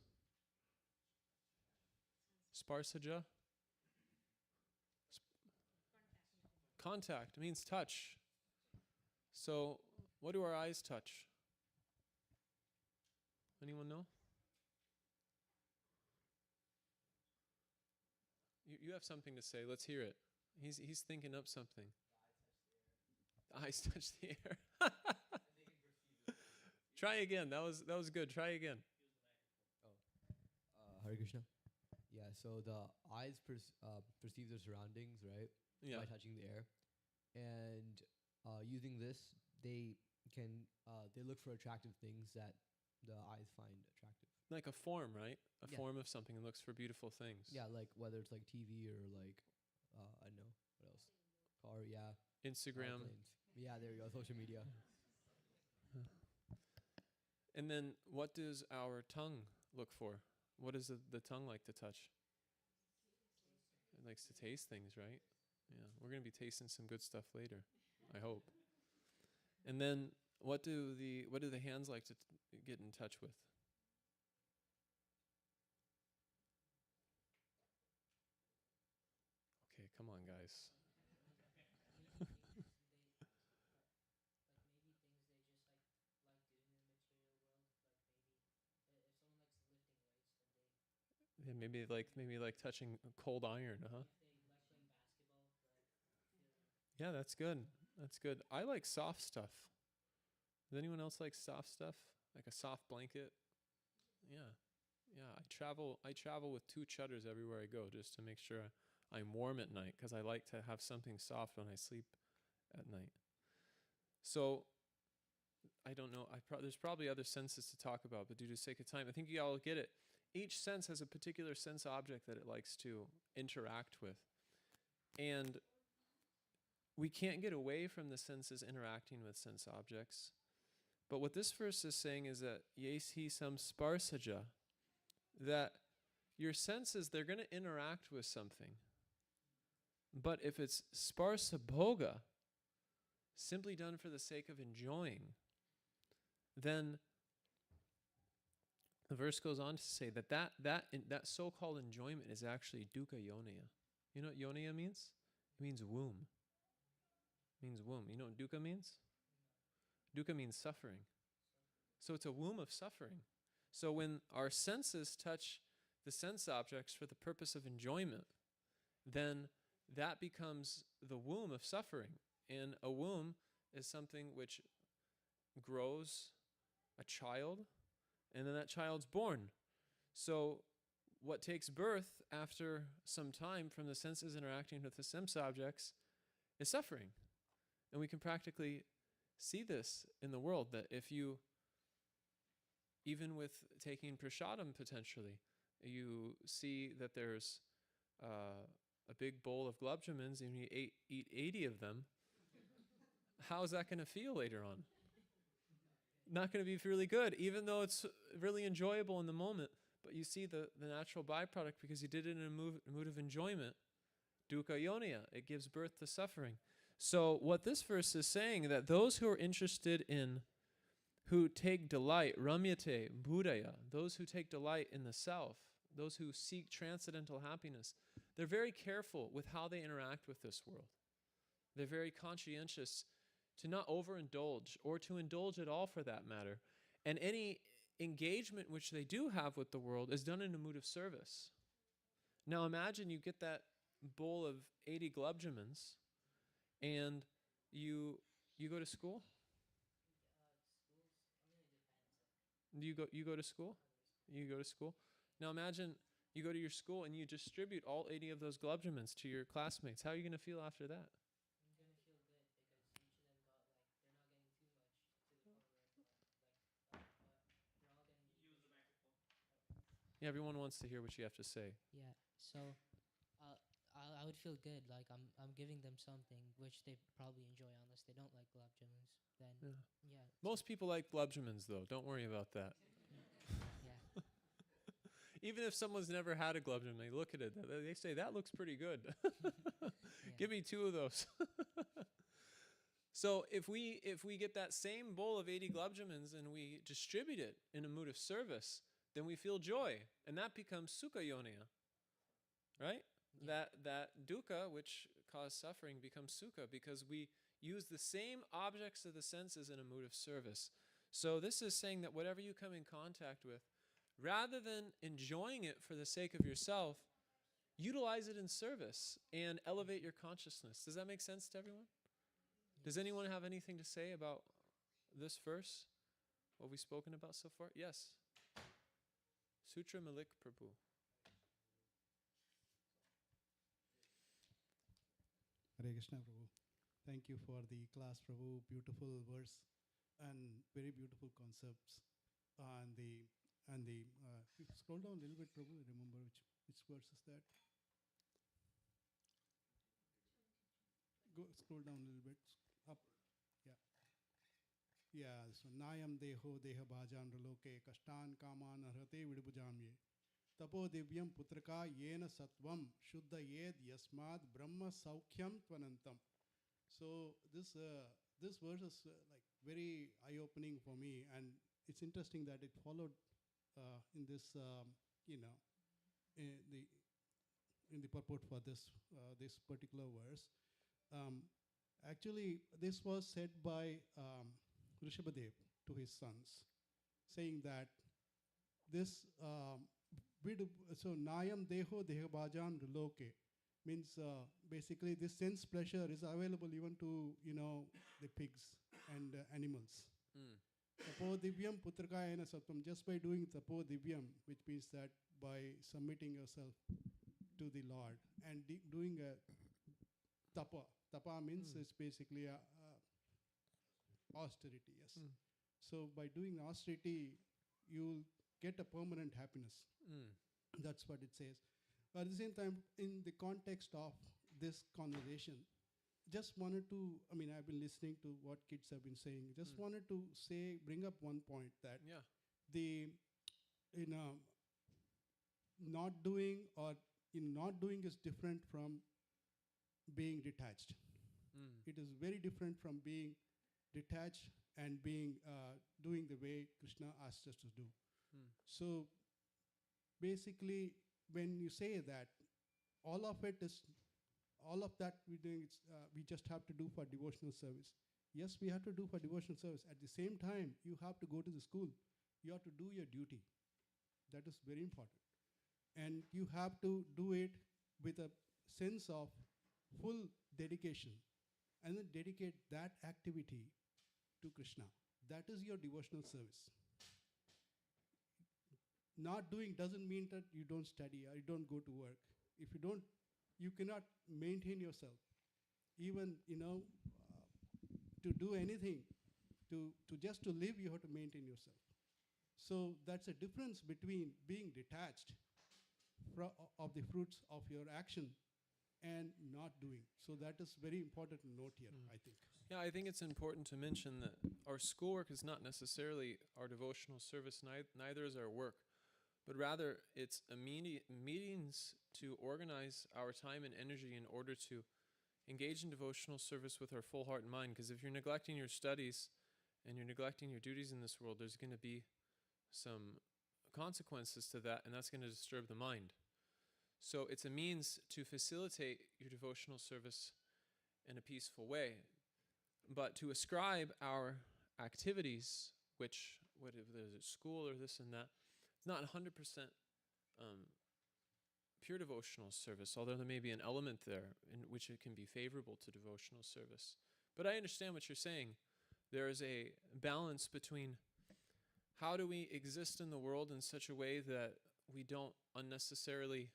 Sparsaja? Contact means touch. So, what do our eyes touch? Anyone know? You have something to say. Let's hear it. He's thinking up something. The eyes touch the air. Try again. That was good. Try again. Hare Krishna. Yeah, so the eyes perceive their surroundings, right? Yeah. By touching the air, and using this, they can they look for attractive things that the eyes find attractive. Like a form, right? A Yeah. form of something and looks for beautiful things. Yeah, like whether it's like TV or like I don't know what else. Car, yeah. Instagram. Airplanes. Yeah, there you go. Social media. And then what does our tongue look for? What does the tongue like to touch? It likes to taste things, right? Yeah, we're going to be tasting some good stuff later, I hope. And then what do the hands like to get in touch with? Okay, come on, guys. maybe like touching cold iron, huh? Yeah, that's good. That's good. I like soft stuff. Does anyone else like soft stuff? Like a soft blanket? Yeah. Yeah, I travel with 2 chudders everywhere I go just to make sure I'm warm at night, because I like to have something soft when I sleep at night. So I don't know. There's probably other senses to talk about, but due to sake of time, I think you all get it. Each sense has a particular sense object that it likes to interact with. And we can't get away from the senses interacting with sense objects. But what this verse is saying is that yesi sam sparsaja, that your senses, they're going to interact with something. But if it's sparsa bhoga, simply done for the sake of enjoying, then the verse goes on to say that so-called enjoyment is actually dukkha yoniya. You know what yoniya means? It means womb. It means womb. You know what dukkha means? Dukkha means suffering. So it's a womb of suffering. So when our senses touch the sense objects for the purpose of enjoyment, then that becomes the womb of suffering. And a womb is something which grows a child, and then that child's born. So what takes birth after some time from the senses interacting with the sense objects is suffering. And we can practically see this in the world, that if you, even with taking prasadam potentially, you see that there's a big bowl of gulab jamuns and you eat 80 of them, how's that going to feel later on? Not going to be really good, even though it's really enjoyable in the moment. But you see the natural byproduct, because you did it in a mood of enjoyment, dukkha yoniya, it gives birth to suffering. So what this verse is saying, that those who are interested in, who take delight, ramyate, buddhaya, those who take delight in the self, those who seek transcendental happiness, they're very careful with how they interact with this world. They're very conscientious to not overindulge, or to indulge at all for that matter. And any engagement which they do have with the world is done in a mood of service. Now imagine you get that bowl of 80 gulab jamuns, and you go to school? You go to school? You go to school? Now imagine you go to your school and you distribute all 80 of those gulab jamuns to your classmates. How are you going to feel after that? Yeah, everyone wants to hear what you have to say. Yeah. So, I would feel good. Like I'm giving them something which they probably enjoy, unless they don't like gulab jamuns. Then yeah. Most people like gulab jamuns, though. Don't worry about that. Yeah. Even if someone's never had a gulab jamun, they look at it, they say, that looks pretty good. Give me 2 of those. So if we get that same bowl of 80 gulab jamuns and we distribute it in a mood of service, then we feel joy, and that becomes sukha yoniya, right? Yeah. That dukkha, which caused suffering, becomes sukha, because we use the same objects of the senses in a mood of service. So this is saying that whatever you come in contact with, rather than enjoying it for the sake of yourself, utilize it in service and elevate your consciousness. Does that make sense to everyone? Does anyone have anything to say about this verse, what we've spoken about so far? Yes. Sutra Malik Prabhu. Hare Krishna Prabhu. Thank you for the class, Prabhu. Beautiful verse and very beautiful concepts. And scroll down a little bit, Prabhu. Remember which verse is that? Scroll down a little bit. Up. Yeah. Yeah. So Nayam Deho Deha Bhajan Raloke Kashtan Kaman Arhate Vidubujamye. Tapo Divyam Putraka Yena Satvam Shuddha Yed Yasmad Brahma Saukhyam Tvanantam. So this verse is like very eye-opening for me, and it's interesting that it followed in this in the purport for this particular verse. Actually, this was said by Rishabhadev to his sons, saying that this so nayam deho dehabhajan loke means basically this sense pleasure is available even to the pigs and animals. Tapo divyam putrakayana sattvam, just by doing tapo divyam, which means that by submitting yourself to the Lord and doing a tapa. Tapa means it's basically a austerity, yes. So by doing austerity, you'll get a permanent happiness. That's what it says. But at the same time, in the context of this conversation, just wanted to, I've been listening to what kids have been saying. Just wanted to bring up one point that the, not doing is different from being detached. It is very different from being detached and being doing the way Krishna asked us to do. So basically, when you say that, all of that we're doing, we just have to do for devotional service. Yes, we have to do for devotional service. At the same time, you have to go to the school. You have to do your duty. That is very important. And you have to do it with a sense of full dedication, and then dedicate that activity to Krishna. That is your devotional service. Not doing doesn't mean that you don't study or you don't go to work. If you don't, you cannot maintain yourself. Even, to do anything, to just to live, you have to maintain yourself. So that's a difference between being detached of the fruits of your action and not doing. So that is very important to note here, I think. Yeah, I think it's important to mention that our schoolwork is not necessarily our devotional service, neither is our work, but rather it's a means to organize our time and energy in order to engage in devotional service with our full heart and mind. Because if you're neglecting your studies and you're neglecting your duties in this world, there's going to be some consequences to that, and that's going to disturb the mind. So it's a means to facilitate your devotional service in a peaceful way. But to ascribe our activities, which, whether it's school or this and that, it's not 100% pure devotional service, although there may be an element there in which it can be favorable to devotional service. But I understand what you're saying. There is a balance between how do we exist in the world in such a way that we don't unnecessarily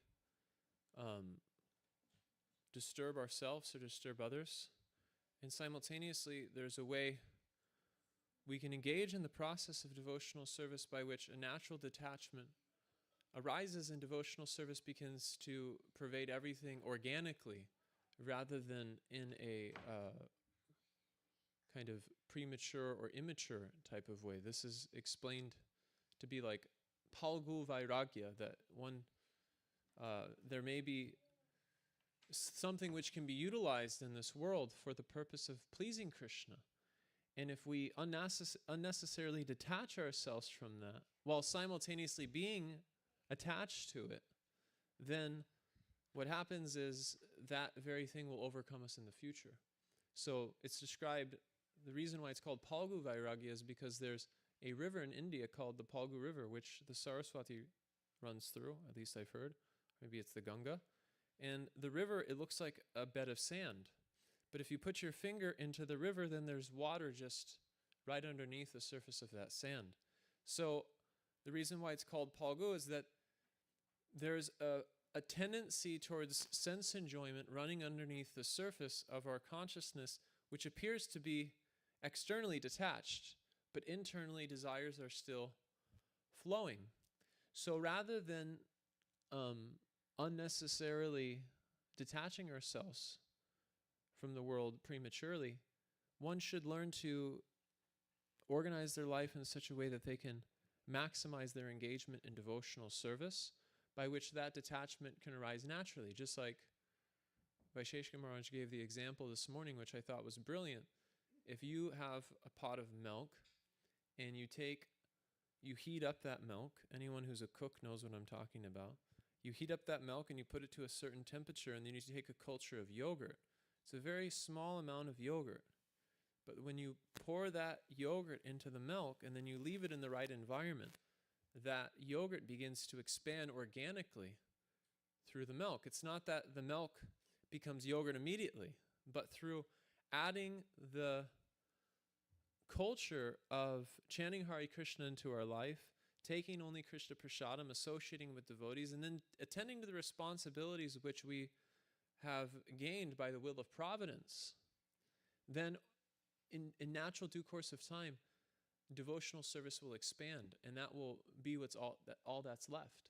disturb ourselves or disturb others, and simultaneously there's a way we can engage in the process of devotional service by which a natural detachment arises and devotional service begins to pervade everything organically rather than in a kind of premature or immature type of way. This is explained to be like palgu vairagya, that one there may be something which can be utilized in this world for the purpose of pleasing Krishna. And if we unnecessarily detach ourselves from that, while simultaneously being attached to it, then what happens is that very thing will overcome us in the future. So it's described, the reason why it's called Palgu Vairagya is because there's a river in India called the Palgu River, which the Saraswati runs through, at least I've heard. Maybe it's the Ganga. And the river, it looks like a bed of sand. But if you put your finger into the river, then there's water just right underneath the surface of that sand. So the reason why it's called Palgu is that there's a tendency towards sense enjoyment running underneath the surface of our consciousness, which appears to be externally detached, but internally desires are still flowing. So rather than unnecessarily detaching ourselves from the world prematurely, one should learn to organize their life in such a way that they can maximize their engagement in devotional service, by which that detachment can arise naturally. Just like Vaisheshika Maharaj gave the example this morning, which I thought was brilliant. If you have a pot of milk and you heat up that milk, anyone who's a cook knows what I'm talking about. You heat up that milk and you put it to a certain temperature, and then you take a culture of yogurt. It's a very small amount of yogurt. But when you pour that yogurt into the milk and then you leave it in the right environment, that yogurt begins to expand organically through the milk. It's not that the milk becomes yogurt immediately, but through adding the culture of chanting Hare Krishna into our life, taking only Krishna Prasadam, associating with devotees, and then attending to the responsibilities which we have gained by the will of providence, then in natural due course of time, devotional service will expand, and that will be all that's left.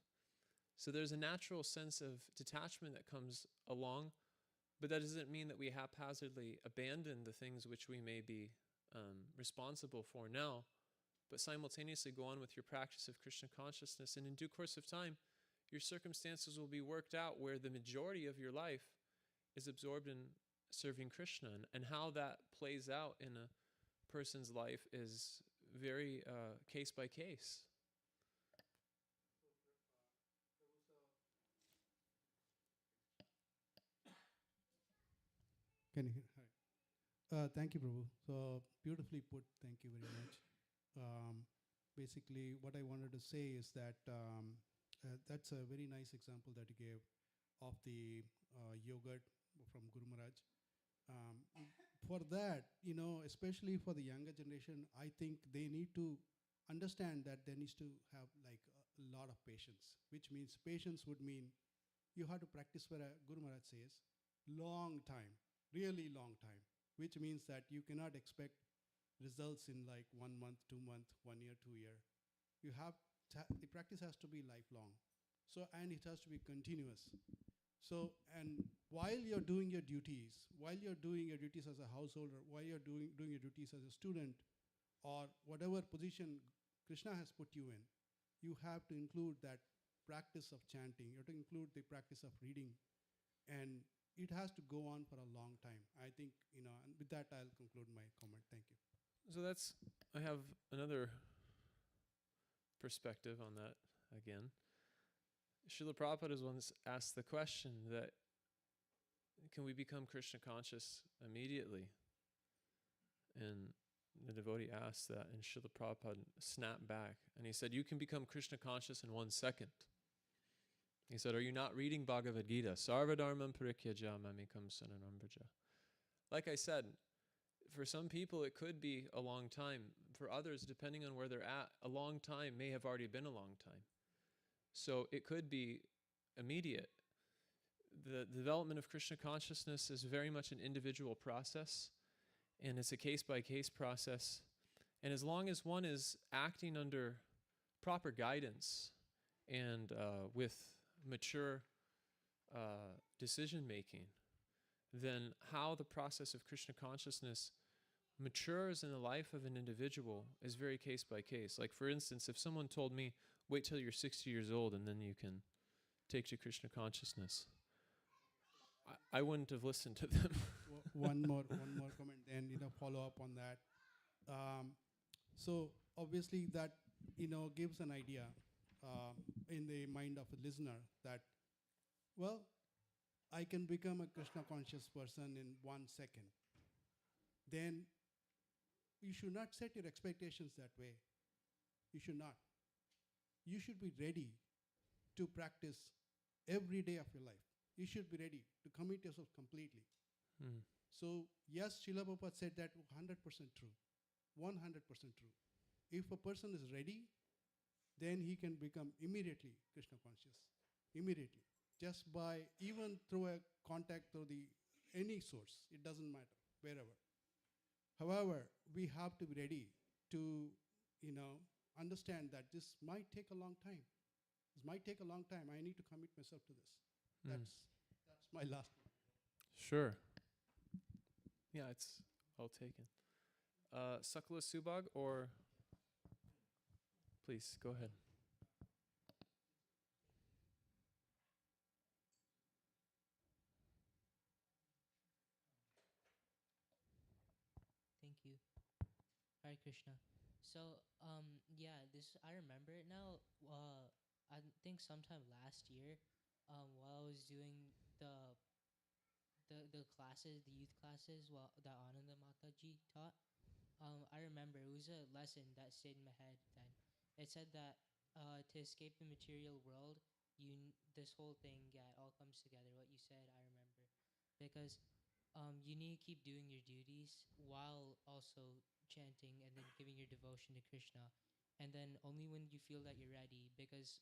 So there's a natural sense of detachment that comes along, but that doesn't mean that we haphazardly abandon the things which we may be responsible for now, but simultaneously go on with your practice of Krishna consciousness, and in due course of time, your circumstances will be worked out where the majority of your life is absorbed in serving Krishna, and how that plays out in a person's life is very case by case. Can you hear? Hi. Thank you, Prabhu. So beautifully put. Thank you very much. Basically, what I wanted to say is that that's a very nice example that you gave of the yogurt from Guru Maharaj. For that, especially for the younger generation, I think they need to understand that there needs to have like a lot of patience, which means patience would mean you have to practice where Guru Maharaj says, long time, really long time, which means that you cannot expect results in like 1 month, 2 month, 1 year, 2 year. You have the practice has to be lifelong. So, and it has to be continuous. So, and while you're doing your duties, as a householder, while you're doing your duties as a student, or whatever position Krishna has put you in, you have to include that practice of chanting. You have to include the practice of reading, and it has to go on for a long time. I think, and with that, I'll conclude my comment. Thank you. So I have another perspective on that again. Śrīla Prabhupāda has once asked the question that, can we become Krishna conscious immediately? And the devotee asked that, and Śrīla Prabhupada snapped back, and he said, you can become Krishna conscious in 1 second. He said, are you not reading Bhagavad-gītā? Sarvadharmam parikyaja mamekam saranam vraja. Like I said, for some people it could be a long time. For others, depending on where they're at, a long time may have already been a long time. So it could be immediate. The development of Krishna consciousness is very much an individual process, and it's a case-by-case process. And as long as one is acting under proper guidance and with mature decision-making, then how the process of Krishna consciousness matures in the life of an individual is very case-by-case. Like, for instance, if someone told me, wait till you're 60 years old and then you can take to Krishna consciousness, I wouldn't have listened to them. One more comment, and follow up on that. So obviously that gives an idea in the mind of a listener that, well, I can become a Krishna conscious person in 1 second. Then you should not set your expectations that way. You should not. You should be ready to practice every day of your life. You should be ready to commit yourself completely. So yes, Śrīla Prabhupada said that 100% true. 100% true. If a person is ready, then he can become immediately Krishna conscious. Immediately. Just by, even through a contact through any source. It doesn't matter, wherever. However, we have to be ready to, understand that this might take a long time. This might take a long time. I need to commit myself to this. That's my last one. Sure. Yeah, it's well taken. Sakala Subhag, or please go ahead. Thank you. Hare Krishna. So, I remember it now. I think sometime last year, while I was doing the classes, the youth classes, that Ananda Mataji taught, I remember it was a lesson that stayed in my head. Then it said that to escape the material world, this whole thing, yeah, it all comes together. What you said, I remember, because you need to keep doing your duties while also chanting and then giving your devotion to Krishna, and then only when you feel that you're ready, because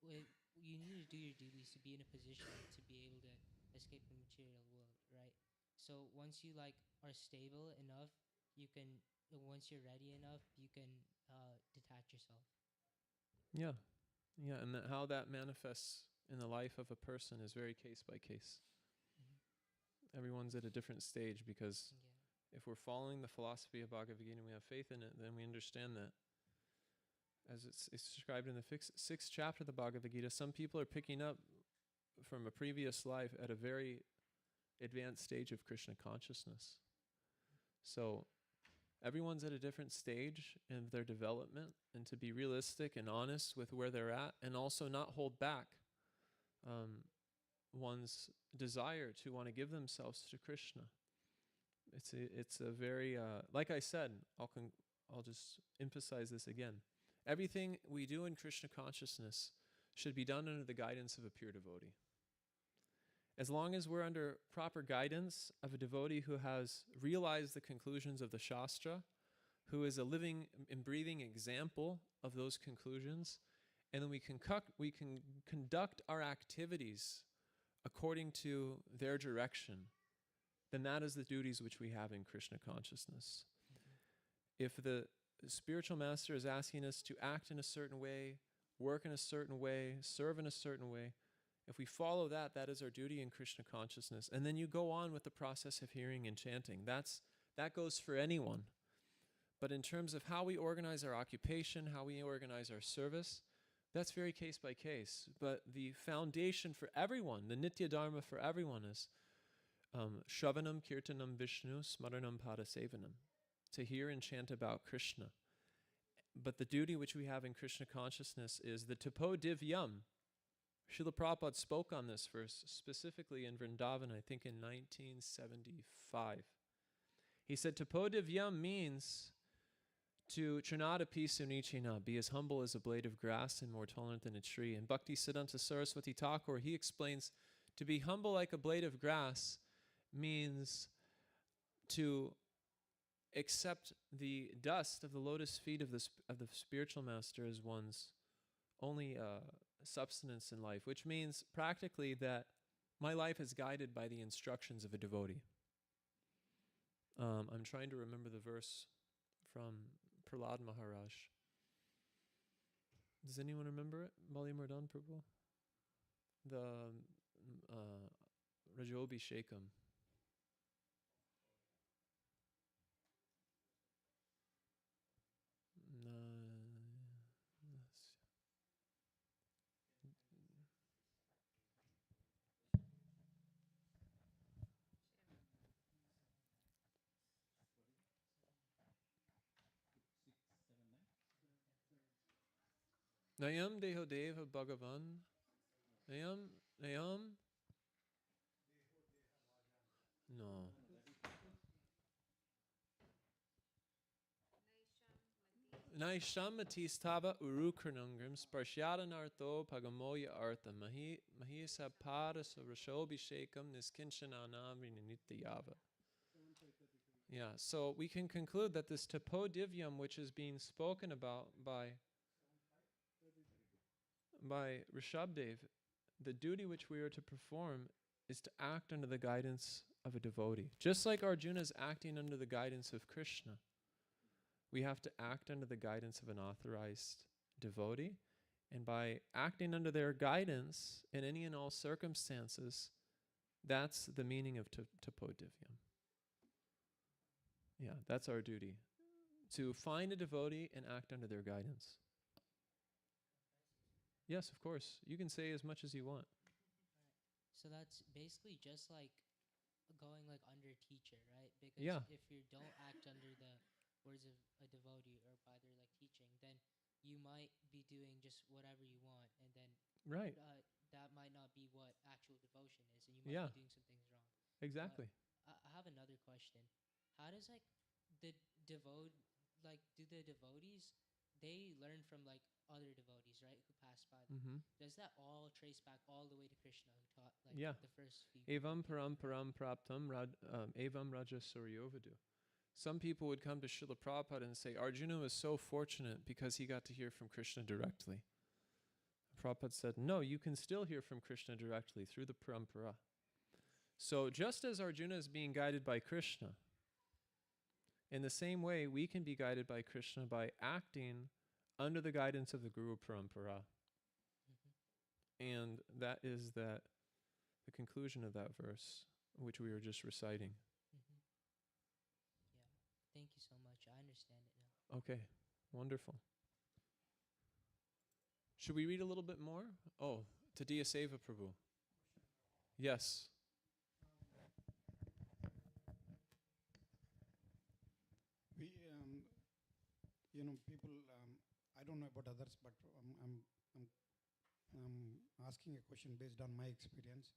you need to do your duties to be in a position to be able to escape the material world, right? So once you like are stable enough, you can. Once you're ready enough, you can detach yourself. Yeah. Yeah, and how that manifests in the life of a person is very case by case. Mm-hmm. Everyone's at a different stage, because Yeah. if we're following the philosophy of Bhagavad-gītā and we have faith in it, then we understand that, as it's described in the sixth chapter of the Bhagavad-gītā, some people are picking up from a previous life at a very advanced stage of Krishna consciousness. So everyone's at a different stage in their development, and to be realistic and honest with where they're at, and also not hold back one's desire to want to give themselves to Krishna. It's a very like I said, I'll just emphasize this again. Everything we do in Krishna consciousness should be done under the guidance of a pure devotee. As long as we're under proper guidance of a devotee who has realized the conclusions of the Shastra, who is a living and breathing example of those conclusions, and then we can conduct our activities according to their direction, then that is the duties which we have in Krishna consciousness. Mm-hmm. If the spiritual master is asking us to act in a certain way, work in a certain way, serve in a certain way, if we follow that, that is our duty in Krishna consciousness. And then you go on with the process of hearing and chanting. That goes for anyone. But in terms of how we organize our occupation, how we organize our service, that's very case by case. But the foundation for everyone, the Nitya Dharma for everyone is Shravanam Kirtanam Vishnu Smaranam Padasevanam, to hear and chant about Krishna. But the duty which we have in Krishna consciousness is the Tapo Divyam. Śrīla Prabhupāda spoke on this verse specifically in Vrindavan, I think in 1975. He said, Tapo Divyam means to Trinadapi Sunichina, be as humble as a blade of grass and more tolerant than a tree. And Bhakti Siddhanta Saraswati Thakur, he explains, to be humble like a blade of grass means to accept the dust of the lotus feet of the spiritual master as one's only substance in life, which means practically that my life is guided by the instructions of a devotee. I'm trying to remember the verse from Prahlad Maharaj. Does anyone remember it? Bali Mardhan Prabhu? The Rajobi Shekam. Nayam Deho Deva Bhagavan. Nayam. No. Naisham Matistava Urukarnangrim Sparshadanartho Pagamoya Artha Mahisa Padas Rashobi Shekam Niskinchananam Nityava. Yeah, so we can conclude that this Tapo Divyam, which is being spoken about by Rishabdev, the duty which we are to perform is to act under the guidance of a devotee. Just like Arjuna is acting under the guidance of Krishna, we have to act under the guidance of an authorized devotee. And by acting under their guidance in any and all circumstances, that's the meaning of Tapo Divyam. Yeah, that's our duty. To find a devotee and act under their guidance. Yes, of course. You can say as much as you want. So that's basically just like going like under teacher, right? Because if you don't act under the words of a devotee or by their like teaching, then you might be doing just whatever you want, and then that might not be what actual devotion is, and you might be doing some things wrong. Exactly. I have another question. How does like do the devotees, they learn from like other devotees, right, who passed by. Mm-hmm. Does that all trace back all the way to Krishna, who taught like Yeah. the first few? Evam people? param param praptam evam raja suryovadu. Some people would come to Srila Prabhupada and say, Arjuna was so fortunate because he got to hear from Krishna directly. Prabhupada said, no, you can still hear from Krishna directly through the parampara. So just as Arjuna is being guided by Krishna, in the same way, we can be guided by Krishna by acting under the guidance of the Guru Parampara. And that is the conclusion of that verse, which we were just reciting. Yeah. Thank you so much. I understand it now. Okay, wonderful. Should we read a little bit more? Oh, Tadiya Seva Prabhu. Yes. We, people. I don't know about others, but I'm asking a question based on my experience.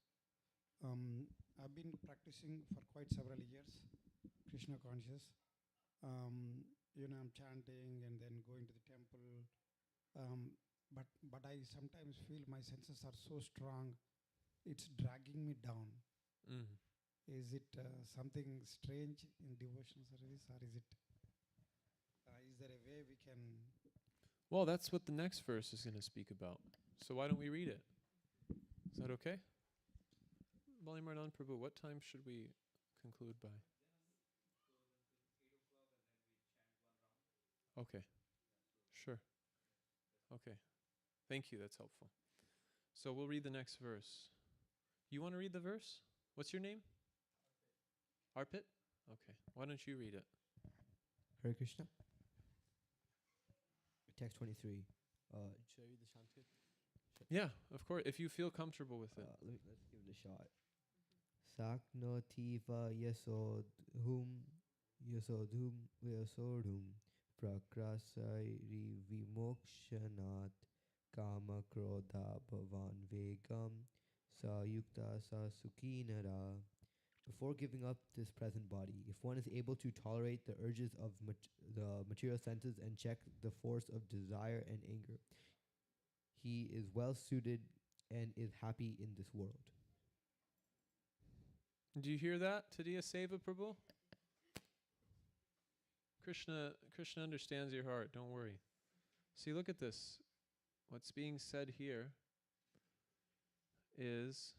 I've been practicing for quite several years, Krishna conscious. I'm chanting and then going to the temple. But I sometimes feel my senses are so strong, it's dragging me down. Mm. Is it something strange in devotional service, or is there a way we can? Well, that's what the next verse is going to speak about. So why don't we read it? Is that okay? Balimardan Prabhu, what time should we conclude by? Okay. Sure. Okay. Thank you. That's helpful. So we'll read the next verse. You want to read the verse? What's your name? Arpit? Okay. Why don't you read it? Hare Krishna. Text 23. Should I read the Sanskrit? Yeah, of course. If you feel comfortable with it. Let's give it a shot. Saknotiva yasodhum prakrasairi vimokshanat kama krodha bhavan vegam sayukta sasukinara. Before giving up this present body, if one is able to tolerate the urges of the material senses and check the force of desire and anger, he is well suited and is happy in this world. Do you hear that? Tadiya Seva Prabhu? Krishna understands your heart. Don't worry. See, look at this. What's being said here is,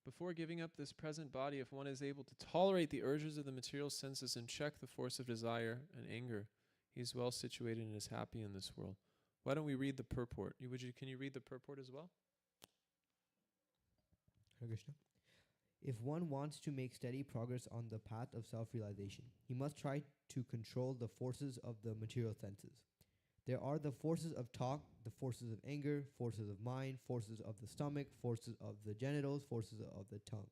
before giving up this present body, if one is able to tolerate the urges of the material senses and check the force of desire and anger, he is well situated and is happy in this world. Why don't we read the purport? Can you read the purport as well? Hare Krishna. If one wants to make steady progress on the path of self-realization, he must try to control the forces of the material senses. There are the forces of talk, the forces of anger, forces of mind, forces of the stomach, forces of the genitals, forces of the tongue.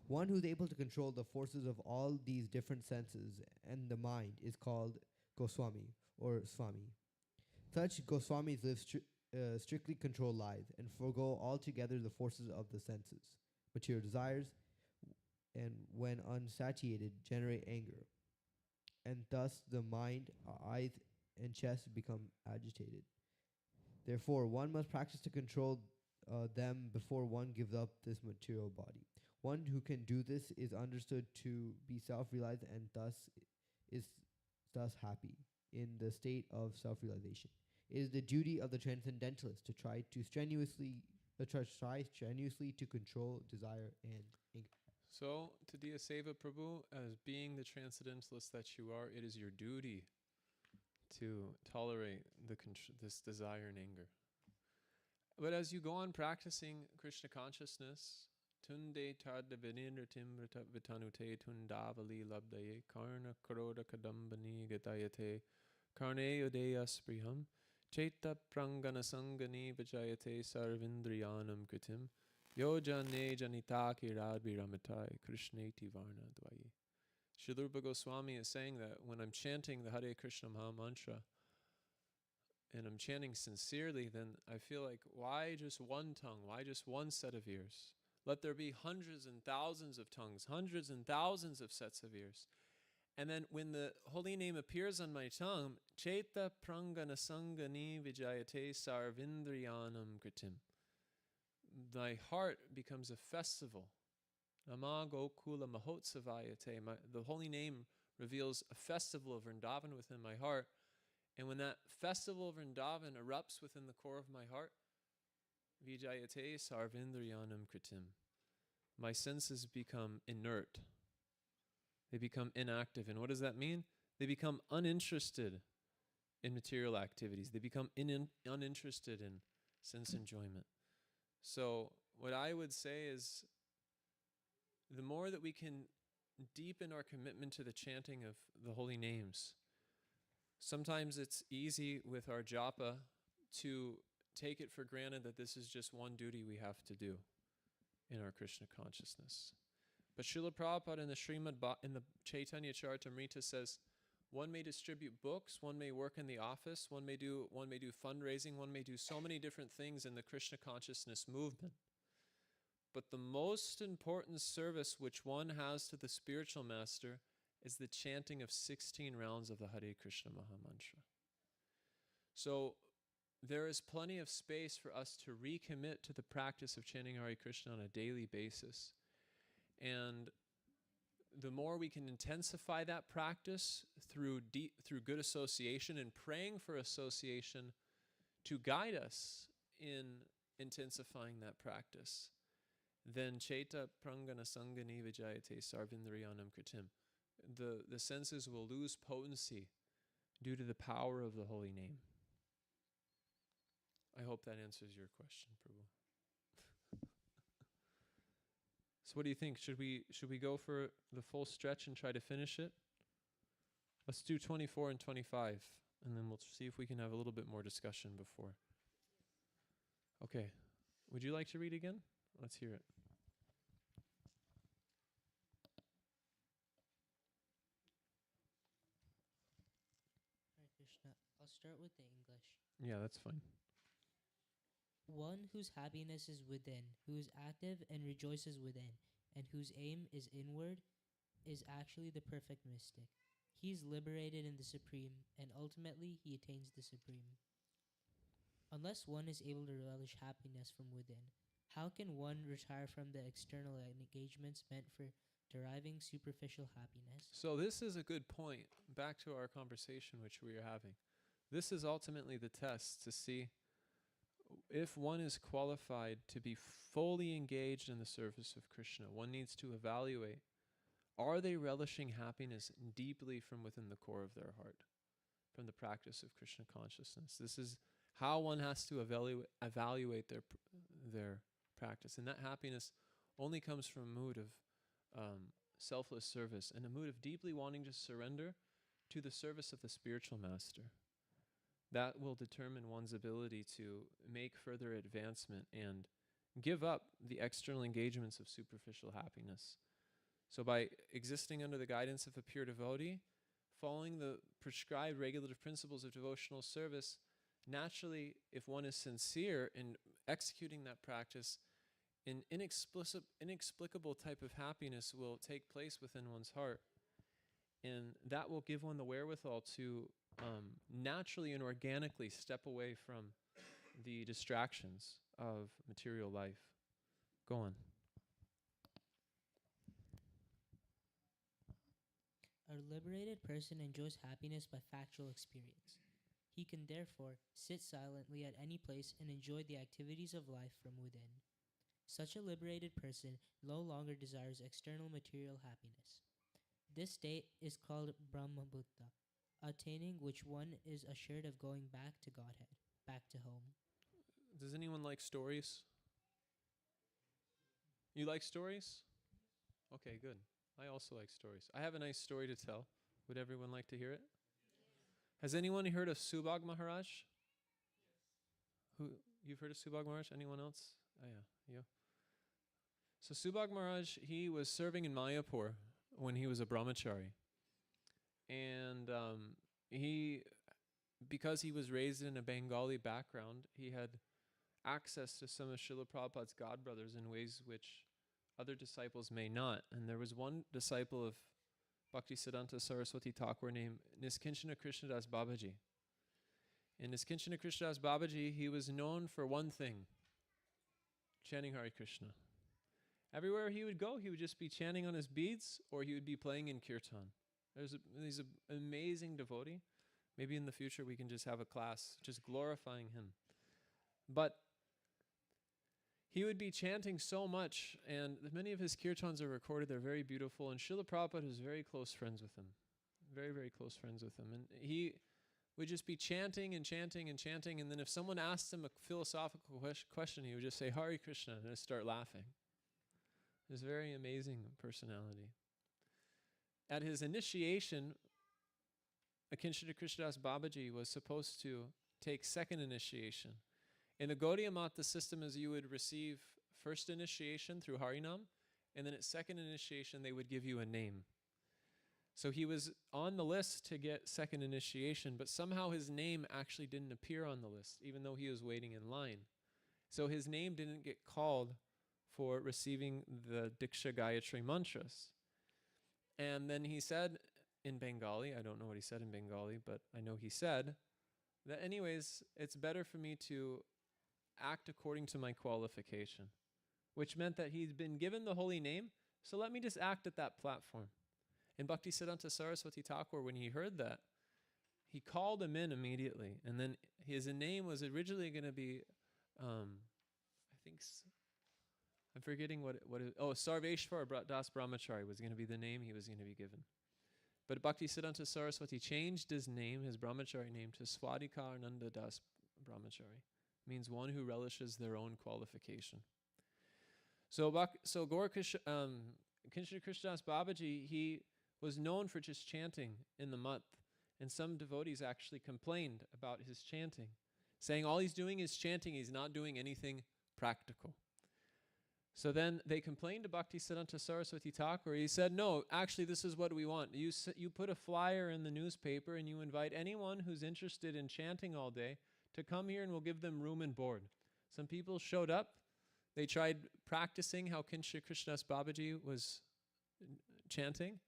One who is able to control the forces of all these different senses and the mind is called Goswami or Swami. Such Goswamis live strictly controlled lives and forego altogether the forces of the senses. Material desires, and when unsatiated, generate anger. And thus the mind, eyes, and chest become agitated. Therefore, one must practice to control them before one gives up this material body. One who can do this is understood to be self-realized and is thus happy in the state of self-realization. It is the duty of the transcendentalist to try strenuously to control desire and anger. So, Tadiya Seva Prabhu, as being the transcendentalist that you are, it is your duty to tolerate this desire and anger. But as you go on practicing Krishna consciousness, tunde tadda vinirtim vitanute tundavali labdaye karna karoda kadambani gatayate karne udeya spriham Chaita prangana sangani vijayate sarvindriyanam kritim yojane janitaki radviramatai krishneti varna dvayi. Śrīla Rupa Goswami is saying that when I'm chanting the Hare Krishna Maha Mantra and I'm chanting sincerely, then I feel like, why just one tongue? Why just one set of ears? Let there be hundreds and thousands of tongues, hundreds and thousands of sets of ears. And then when the holy name appears on my tongue, Chaita prangana sangani vijayate sarvindriyanam kritim. My heart becomes a festival. Nama Gokula Mahotsavayate. The holy name reveals a festival of Vrindavan within my heart. And when that festival of Vrindavan erupts within the core of my heart, Vijayate Sarvindriyanam Kritim. My senses become inert. They become inactive. And what does that mean? They become uninterested in material activities. They become uninterested in sense enjoyment. So what I would say is, the more that we can deepen our commitment to the chanting of the holy names, sometimes it's easy with our japa to take it for granted that this is just one duty we have to do in our Krishna consciousness. But Srila Prabhupada in the Chaitanya Charitamrita says, one may distribute books, one may work in the office, one may do fundraising, one may do so many different things in the Krishna consciousness movement. But the most important service which one has to the spiritual master is the chanting of 16 rounds of the Hare Krishna Mahamantra. So there is plenty of space for us to recommit to the practice of chanting Hare Krishna on a daily basis. And the more we can intensify that practice through good association and praying for association to guide us in intensifying that practice, then Chaita Prangana Sangani Vijayate Sarvindriyanam Kritim. The senses will lose potency due to the power of the holy name. I hope that answers your question, Prabhu. So what do you think? Should we go for the full stretch and try to finish it? Let's do 24 and 25, and then we'll see if we can have a little bit more discussion before. Okay. Would you like to read again? Let's hear it. Hare Krishna. I'll start with the English. Yeah, that's fine. One whose happiness is within, who is active and rejoices within, and whose aim is inward, is actually the perfect mystic. He is liberated in the Supreme, and ultimately he attains the Supreme. Unless one is able to relish happiness from within, how can one retire from the external engagements meant for deriving superficial happiness? So this is a good point. Back to our conversation which we are having. This is ultimately the test to see if one is qualified to be fully engaged in the service of Krishna. One needs to evaluate, are they relishing happiness deeply from within the core of their heart, from the practice of Krishna consciousness? This is how one has to evaluate their practice. And that happiness only comes from a mood of selfless service and a mood of deeply wanting to surrender to the service of the spiritual master. That will determine one's ability to make further advancement and give up the external engagements of superficial happiness. So by existing under the guidance of a pure devotee, following the prescribed regulative principles of devotional service, naturally, if one is sincere in executing that practice, an inexplicable type of happiness will take place within one's heart. And that will give one the wherewithal to naturally and organically step away from the distractions of material life. Go on. A liberated person enjoys happiness by factual experience. He can therefore sit silently at any place and enjoy the activities of life from within. Such a liberated person no longer desires external material happiness. This state is called brahma-bhutta, attaining which one is assured of going back to Godhead, back to home. Does anyone like stories? You like stories? Okay, good. I also like stories. I have a nice story to tell. Would everyone like to hear it? Has anyone heard of Subhag Maharaj? Who you've heard of Subhag Maharaj? Anyone else? Oh yeah, you. So Subhag Maharaj, he was serving in Mayapur when he was a brahmachari. And because he was raised in a Bengali background, he had access to some of Srila Prabhupada's godbrothers in ways which other disciples may not. And there was one disciple of Bhaktisiddhanta Saraswati Thakur named Niskinchana Krishnadas Babaji. And Niskinchana Krishnadas Babaji, he was known for one thing, chanting Hare Krishna. Everywhere he would go, he would just be chanting on his beads, or he would be playing in kirtan. He's an amazing devotee. Maybe in the future we can just have a class just glorifying him. But he would be chanting so much, and many of his kirtans are recorded. They're very beautiful, and Śrīla Prabhupada was very close friends with him. Very, very close friends with him. And he would just be chanting and chanting and chanting, and then if someone asked him a philosophical question, he would just say, Hare Krishna, and just start laughing. His very amazing personality. At his initiation, Akinchana Krishnadas Babaji was supposed to take second initiation. In the Gaudiya Mat, the system is you would receive first initiation through Harinam, and then at second initiation, they would give you a name. So he was on the list to get second initiation, but somehow his name actually didn't appear on the list, even though he was waiting in line. So his name didn't get called for receiving the Diksha Gayatri mantras. And then he said in Bengali, I don't know what he said in Bengali, but I know he said that anyways, it's better for me to act according to my qualification, which meant that he'd been given the holy name, so let me just act at that platform. And Bhaktisiddhanta Saraswati Thakur, when he heard that, he called him in immediately, and then his name was originally going to be, I'm forgetting Sarveshwar Das Brahmachari was going to be the name he was going to be given. But Bhaktisiddhanta Saraswati changed his name, his brahmachari name, to Swadhikarnanda Das Brahmachari. Means one who relishes their own qualification. So Akinchana Krishnadas Babaji, he was known for just chanting in the month. And some devotees actually complained about his chanting, saying all he's doing is chanting, he's not doing anything practical. So then they complained to Bhaktisiddhanta Saraswati Thakur. He said, no, actually this is what we want. You put a flyer in the newspaper and you invite anyone who's interested in chanting all day to come here, and we'll give them room and board. Some people showed up. They tried practicing how Akinchana Krishnadas Babaji was chanting.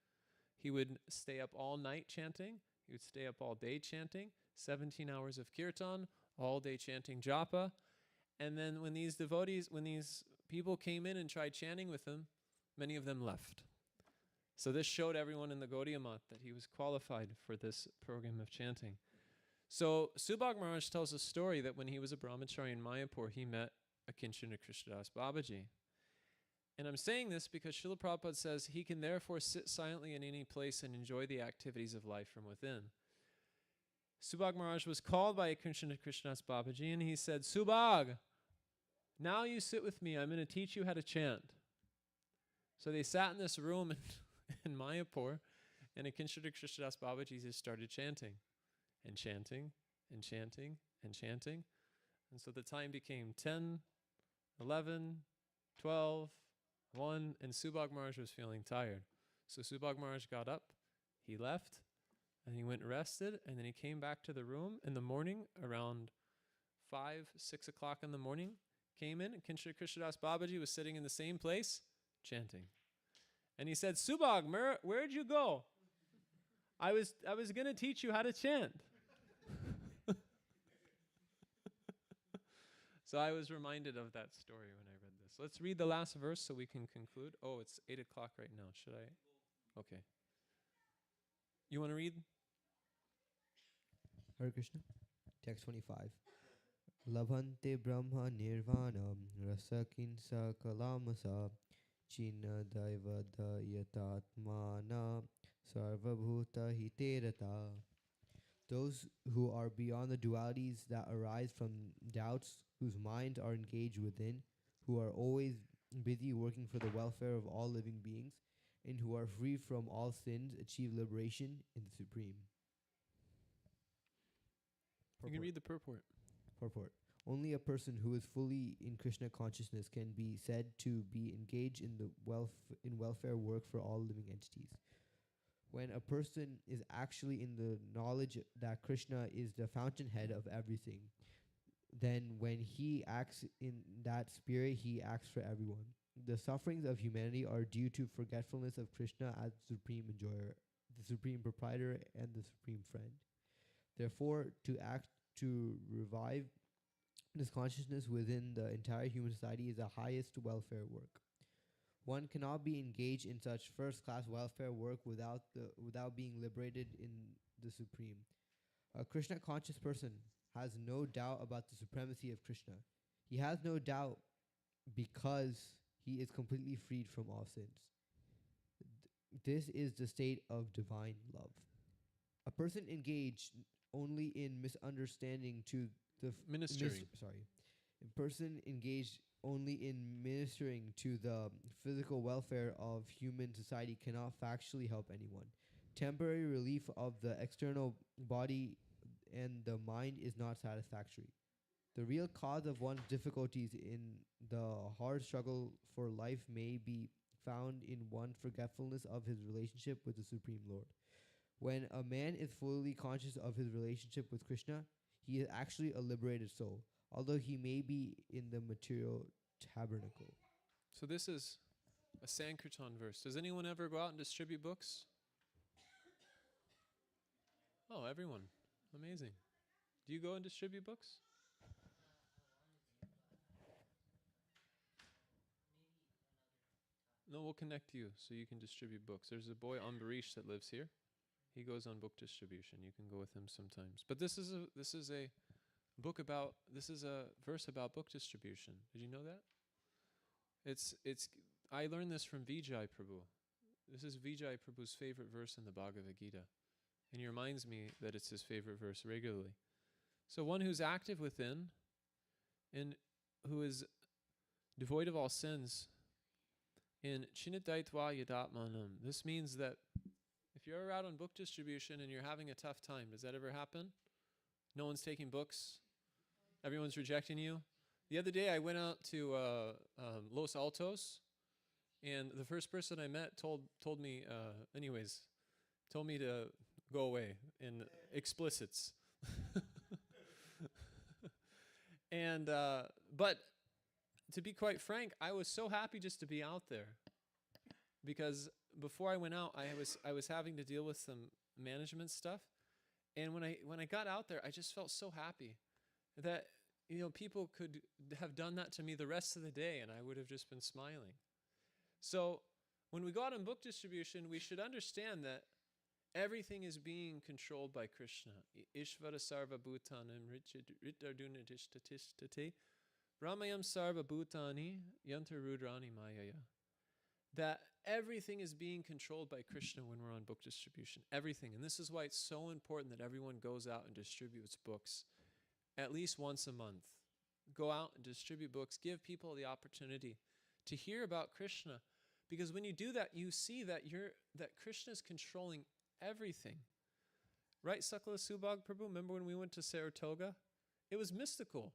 He would stay up all night chanting. He would stay up all day chanting. 17 hours of kirtan, all day chanting japa. And then when these people came in and tried chanting with him, many of them left. So this showed everyone in the Gaudiya Mat that he was qualified for this program of chanting. So Subhag Maharaj tells a story that when he was a brahmachari in Mayapur, he met Akinchana Krishnadas Babaji. And I'm saying this because Śrīla Prabhupada says he can therefore sit silently in any place and enjoy the activities of life from within. Subhag Maharaj was called by Akinchana Krishnadas Babaji, and he said, Subhag, now you sit with me. I'm going to teach you how to chant. So they sat in this room in Mayapur, and Akinchana Krishnadas Babaji just started chanting. And chanting, and chanting, and chanting. And so the time became 10, 11, 12, 1, and Subhag Maharaj was feeling tired. So Subhag Maharaj got up, he left, and he went and rested, and then he came back to the room in the morning around 5, 6 o'clock in the morning, came in, and Akinchana Krishnadas Babaji was sitting in the same place, chanting. And he said, Subhag, where'd you go? I was going to teach you how to chant. So I was reminded of that story when I read this. Let's read the last verse so we can conclude. Oh, it's 8 o'clock right now. Should I? Okay. You want to read? Hare Krishna. Text 25. Labhante brahma-nirvāṇam rasakinsa kalamasa china daiva-dayatatmana sarvabhuta hiterata. Those who are beyond the dualities that arise from doubts, whose minds are engaged within, who are always busy working for the welfare of all living beings, and who are free from all sins, achieve liberation in the Supreme. You can read the purport. Purport. Only a person who is fully in Krishna consciousness can be said to be engaged in the welfare work for all living entities. When a person is actually in the knowledge that Krishna is the fountainhead of everything, then when he acts in that spirit, he acts for everyone. The sufferings of humanity are due to forgetfulness of Krishna as supreme enjoyer the supreme proprietor, and the supreme friend. Therefore, to revive this consciousness within the entire human society is the highest welfare work. One cannot be engaged in such first-class welfare work without being liberated in the supreme. A Krishna conscious person has no doubt about the supremacy of Krishna. He has no doubt because he is completely freed from all sins. This is the state of divine love. A person engaged only in misunderstanding to the Ministering. A person engaged only in ministering to the physical welfare of human society cannot factually help anyone. Temporary relief of the external body and the mind is not satisfactory. The real cause of one's difficulties in the hard struggle for life may be found in one's forgetfulness of his relationship with the Supreme Lord. When a man is fully conscious of his relationship with Krishna, he is actually a liberated soul, although he may be in the material tabernacle. So this is a Sankirtan verse. Does anyone ever go out and distribute books? Oh, everyone. Amazing. Do you go and distribute books? No, we'll connect you so you can distribute books. There's a boy, Ambarish, that lives here. He goes on book distribution. You can go with him sometimes. But this is a verse about book distribution. Did you know that? I learned this from Vijay Prabhu. This is Vijay Prabhu's favorite verse in the Bhagavad-gītā. And he reminds me that it's his favorite verse regularly. So one who's active within and who is devoid of all sins, in Chinadaitva Yadatmanam, this means that if you're ever out on book distribution and you're having a tough time, does that ever happen? No one's taking books? Everyone's rejecting you? The other day I went out to Los Altos, and the first person I met told me to go away in explicits. And but to be quite frank, I was so happy just to be out there, because before I went out, I was having to deal with some management stuff, and when I got out there, I just felt so happy that people could have done that to me the rest of the day, and I would have just been smiling. So when we go out on book distribution, we should understand that everything is being controlled by Krishna. Ishvara sarva bhutanam ritarduna dishtatistate Ramayam sarva bhutani yantarudrani mayaya. That everything is being controlled by Krishna when we're on book distribution. Everything. And this is why it's so important that everyone goes out and distributes books at least once a month. Go out and distribute books. Give people the opportunity to hear about Krishna. Because when you do that, you see that Krishna is controlling everything. Right, Sakala Subhag Prabhu? Remember when we went to Saratoga? It was mystical.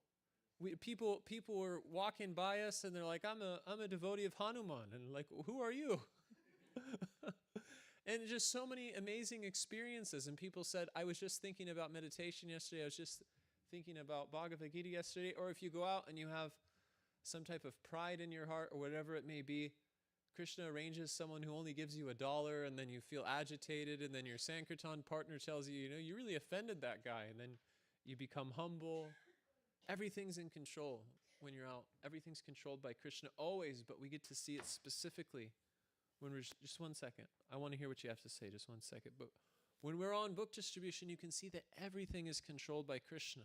People were walking by us and they're like, I'm a devotee of Hanuman. And like, who are you? And just so many amazing experiences. And people said, I was just thinking about meditation yesterday. I was just thinking about Bhagavad-gītā yesterday. Or if you go out and you have some type of pride in your heart or whatever it may be, Krishna arranges someone who only gives you $1, and then you feel agitated, and then your Sankirtan partner tells you, you really offended that guy, and then you become humble. Everything's in control when you're out. Everything's controlled by Krishna always, but we get to see it specifically when we're just one second. I want to hear what you have to say, just one second. But when we're on book distribution, you can see that everything is controlled by Krishna.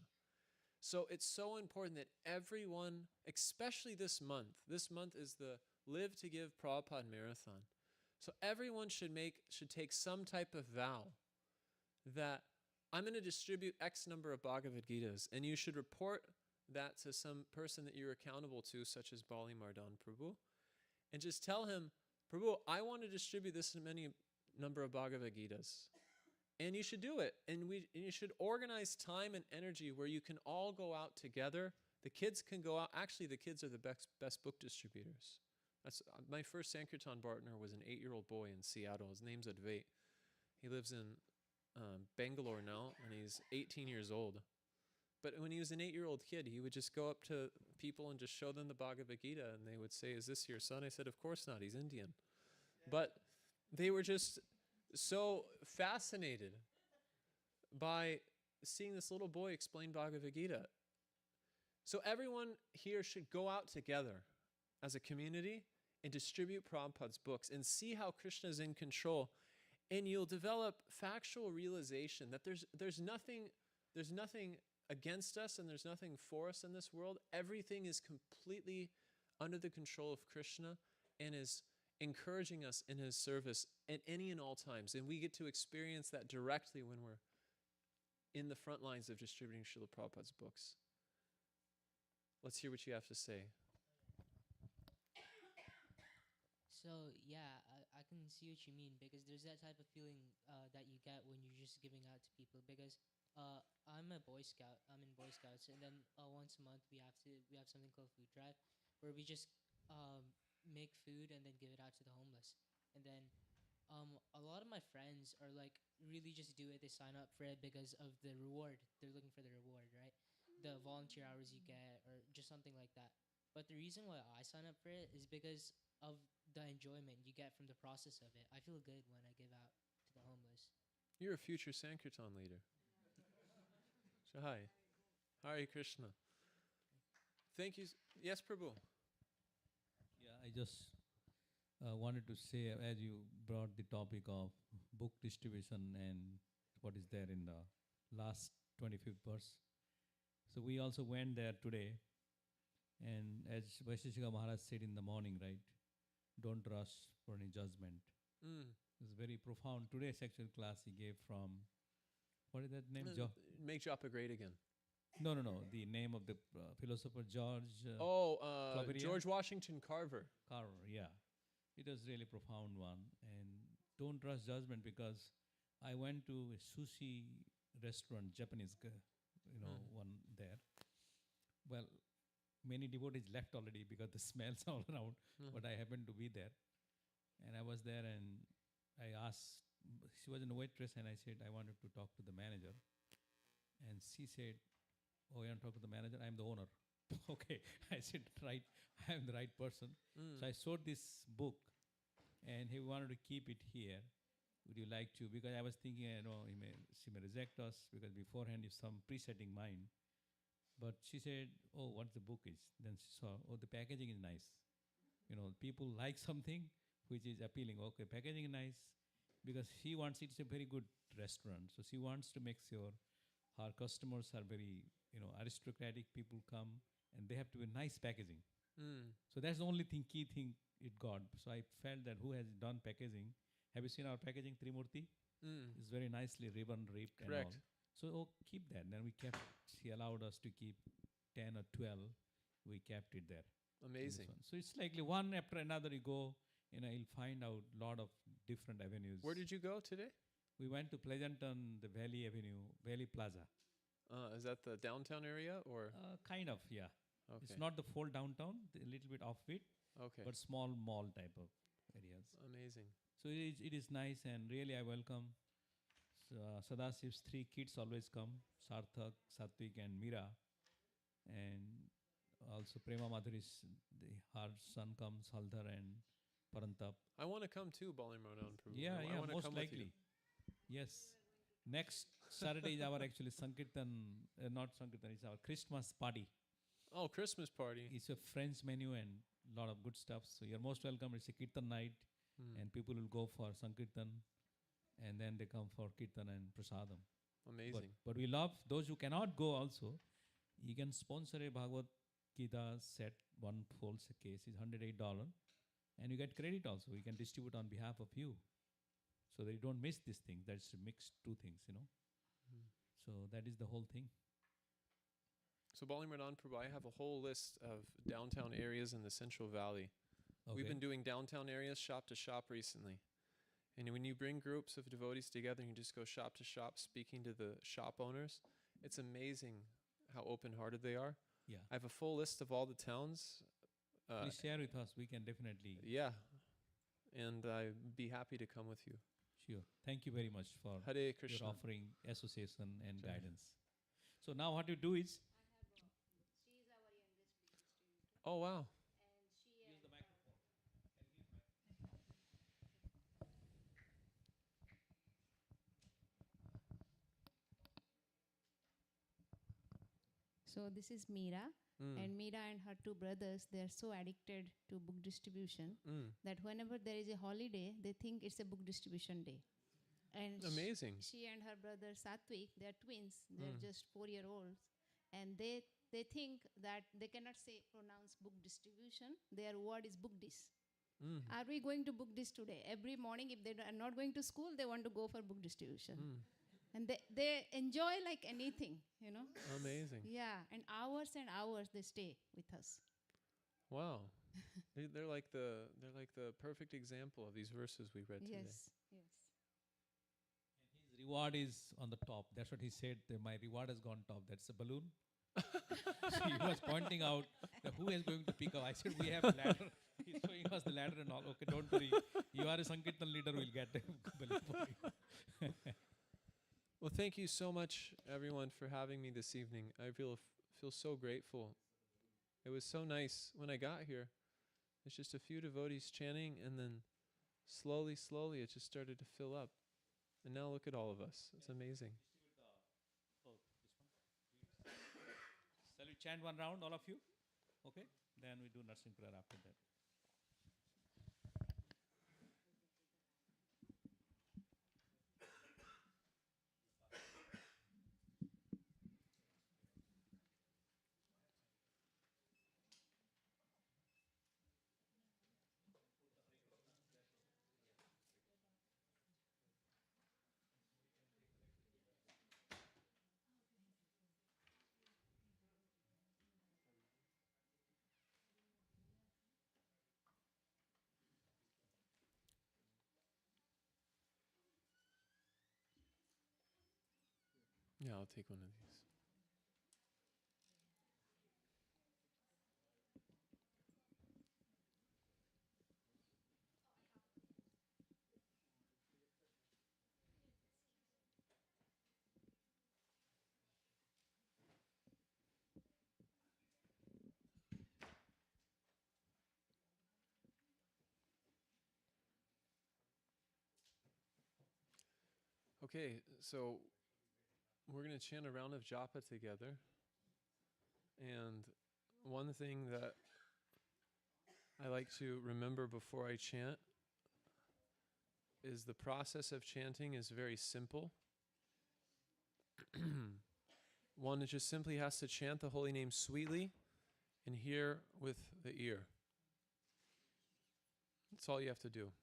So it's so important that everyone, especially this month is the Live to Give Prabhupada Marathon. So everyone should take some type of vow that I'm going to distribute X number of Bhagavad-gītas, and you should report that to some person that you're accountable to, such as Bali Mardan Prabhu, and just tell him, Prabhu, I want to distribute this many number of Bhagavad-gītas. And you should do it. And you should organize time and energy where you can all go out together. The kids can go out. Actually, the kids are the best book distributors. My first Sankirtan partner was an 8-year-old boy in Seattle. His name's Advait. He lives in Bangalore now, and he's 18 years old. But when he was an 8-year-old kid, he would just go up to people and just show them the Bhagavad-gītā, and they would say, is this your son? I said, of course not. He's Indian. But they were just so fascinated by seeing this little boy explain Bhagavad-gītā. So everyone here should go out together as a community and distribute Prabhupada's books and see how Krishna is in control. And you'll develop factual realization that there's nothing against us and there's nothing for us in this world. Everything is completely under the control of Krishna and is encouraging us in his service at any and all times. And we get to experience that directly when we're in the front lines of distributing Srila Prabhupada's books. Let's hear what you have to say. So yeah, I can see what you mean, because there's that type of feeling that you get when you're just giving out to people. Because I'm a Boy Scout. I'm in Boy Scouts, and then once a month we have something called food drive, where we just make food and then give it out to the homeless. And then a lot of my friends are like really just do it. They sign up for it because of the reward. They're looking for the reward, right? The volunteer hours you get, or just something like that. But the reason why I sign up for it is because of the enjoyment you get from the process of it. I feel good when I give out to the homeless. You're a future Sankirtan leader. So hi. Hare Krishna. Thank you. Yes, Prabhu. Yeah, I just wanted to say, as you brought the topic of book distribution and what is there in the last 25th verse. So we also went there today, and as Vaisheshika Maharaj said in the morning, right? Don't rush for any judgment. It's very profound. Today's actual class he gave from, what is that name? Make Japa great again. No. The name of the philosopher George. Claveria? George Washington Carver. Carver, yeah. It was really profound one. And don't rush judgment, because I went to a sushi restaurant, Japanese, one there. Well, many devotees left already because the smells all around, but I happened to be there. And I was there, and I asked, she was a waitress, and I said, I wanted to talk to the manager. And she said, oh, you want to talk to the manager? I'm the owner. Okay. I said, right, I'm the right person. So I showed this book, and he wanted to keep it here. Would you like to? Because I was thinking, she may reject us, because beforehand is some presetting mind. But she said, oh, what the book is? Then she saw, oh, the packaging is nice. People like something which is appealing. Okay, packaging is nice, because she wants, it's a very good restaurant. So she wants to make sure her customers are very, aristocratic people come, and they have to be nice packaging. So that's the only key thing it got. So I felt that who has done packaging. Have you seen our packaging, Trimurti? It's very nicely ribbon ripped. Correct. And all. So keep that. Then we kept, she allowed us to keep 10 or 12. We kept it there. Amazing. So it's like one after another you go, you'll find out a lot of different avenues. Where did you go today? We went to Pleasanton, the Valley Avenue, Valley Plaza. Is that the downtown area or? Kind of, yeah. Okay. It's not the full downtown, a little bit off it, Okay. but small mall type of areas. Amazing. So it is nice, and really I welcome Sadashiv's 3 kids always come, Sarthak, Satvik and Meera. And also Prema Madhuri's, her son comes, Haldar and Parantap. I want to come too, Balimrodhan Prabhu. Yeah, I wanna most come with you. likely. Yes. Next Saturday is our actually Sankirtan, not Sankirtan, it's our Christmas party. Oh, Christmas party. It's a French menu and a lot of good stuff. So you're most welcome. It's a Kirtan night, and people will go for Sankirtan, and then they come for Kirtan and Prasadam. Amazing. But we love those who cannot go also. You can sponsor a Bhagavad-gītā set, one full case is $108, and you get credit also. We can distribute on behalf of you, so that you don't miss this thing. That's mixed 2 things, So that is the whole thing. So Balimrodhan Prabhu, I have a whole list of downtown areas in the Central Valley. We've been doing downtown areas shop to shop recently. And when you bring groups of devotees together and you just go shop to shop speaking to the shop owners, it's amazing how open-hearted they are. Yeah. I have a full list of all the towns. Please share with us. We can definitely. Yeah. And I'd be happy to come with you. Sure. Thank you very much for Hare Krishna. your offering association and Jai. guidance. So now what you do is. Oh, wow. Use the microphone. So this is Meera, and Meera and her two brothers, they are so addicted to book distribution that whenever there is a holiday, they think it's a book distribution day. And Amazing. She and her brother Satvik, they are twins. They're just 4-year-olds, and they think that they cannot pronounce book distribution. Their word is book dis. Are we going to book this today? Every morning, if they are not going to school, they want to go for book distribution. And they enjoy like anything, you know. Amazing. Yeah, and hours they stay with us. Wow. They're like the perfect example of these verses we read today. Yes. His reward is on the top. That's what he said. My reward has gone top. That's a balloon. So he was pointing out who is going to pick up. I said, we have a ladder. He's showing us the ladder and all. Okay, don't worry. You are a Sankirtan leader. We'll get a balloon for you. Well, thank you so much, everyone, for having me this evening. I feel so grateful. It was so nice when I got here. It's just a few devotees chanting, and then slowly, it just started to fill up. And now look at all of us. It's amazing. Shall we chant one round, all of you? Okay? Then we do nursing prayer after that. Yeah, I'll take one of these. Okay, so we're going to chant a round of japa together. And one thing that I like to remember before I chant is the process of chanting is very simple. One just simply has to chant the holy name sweetly and hear with the ear. That's all you have to do.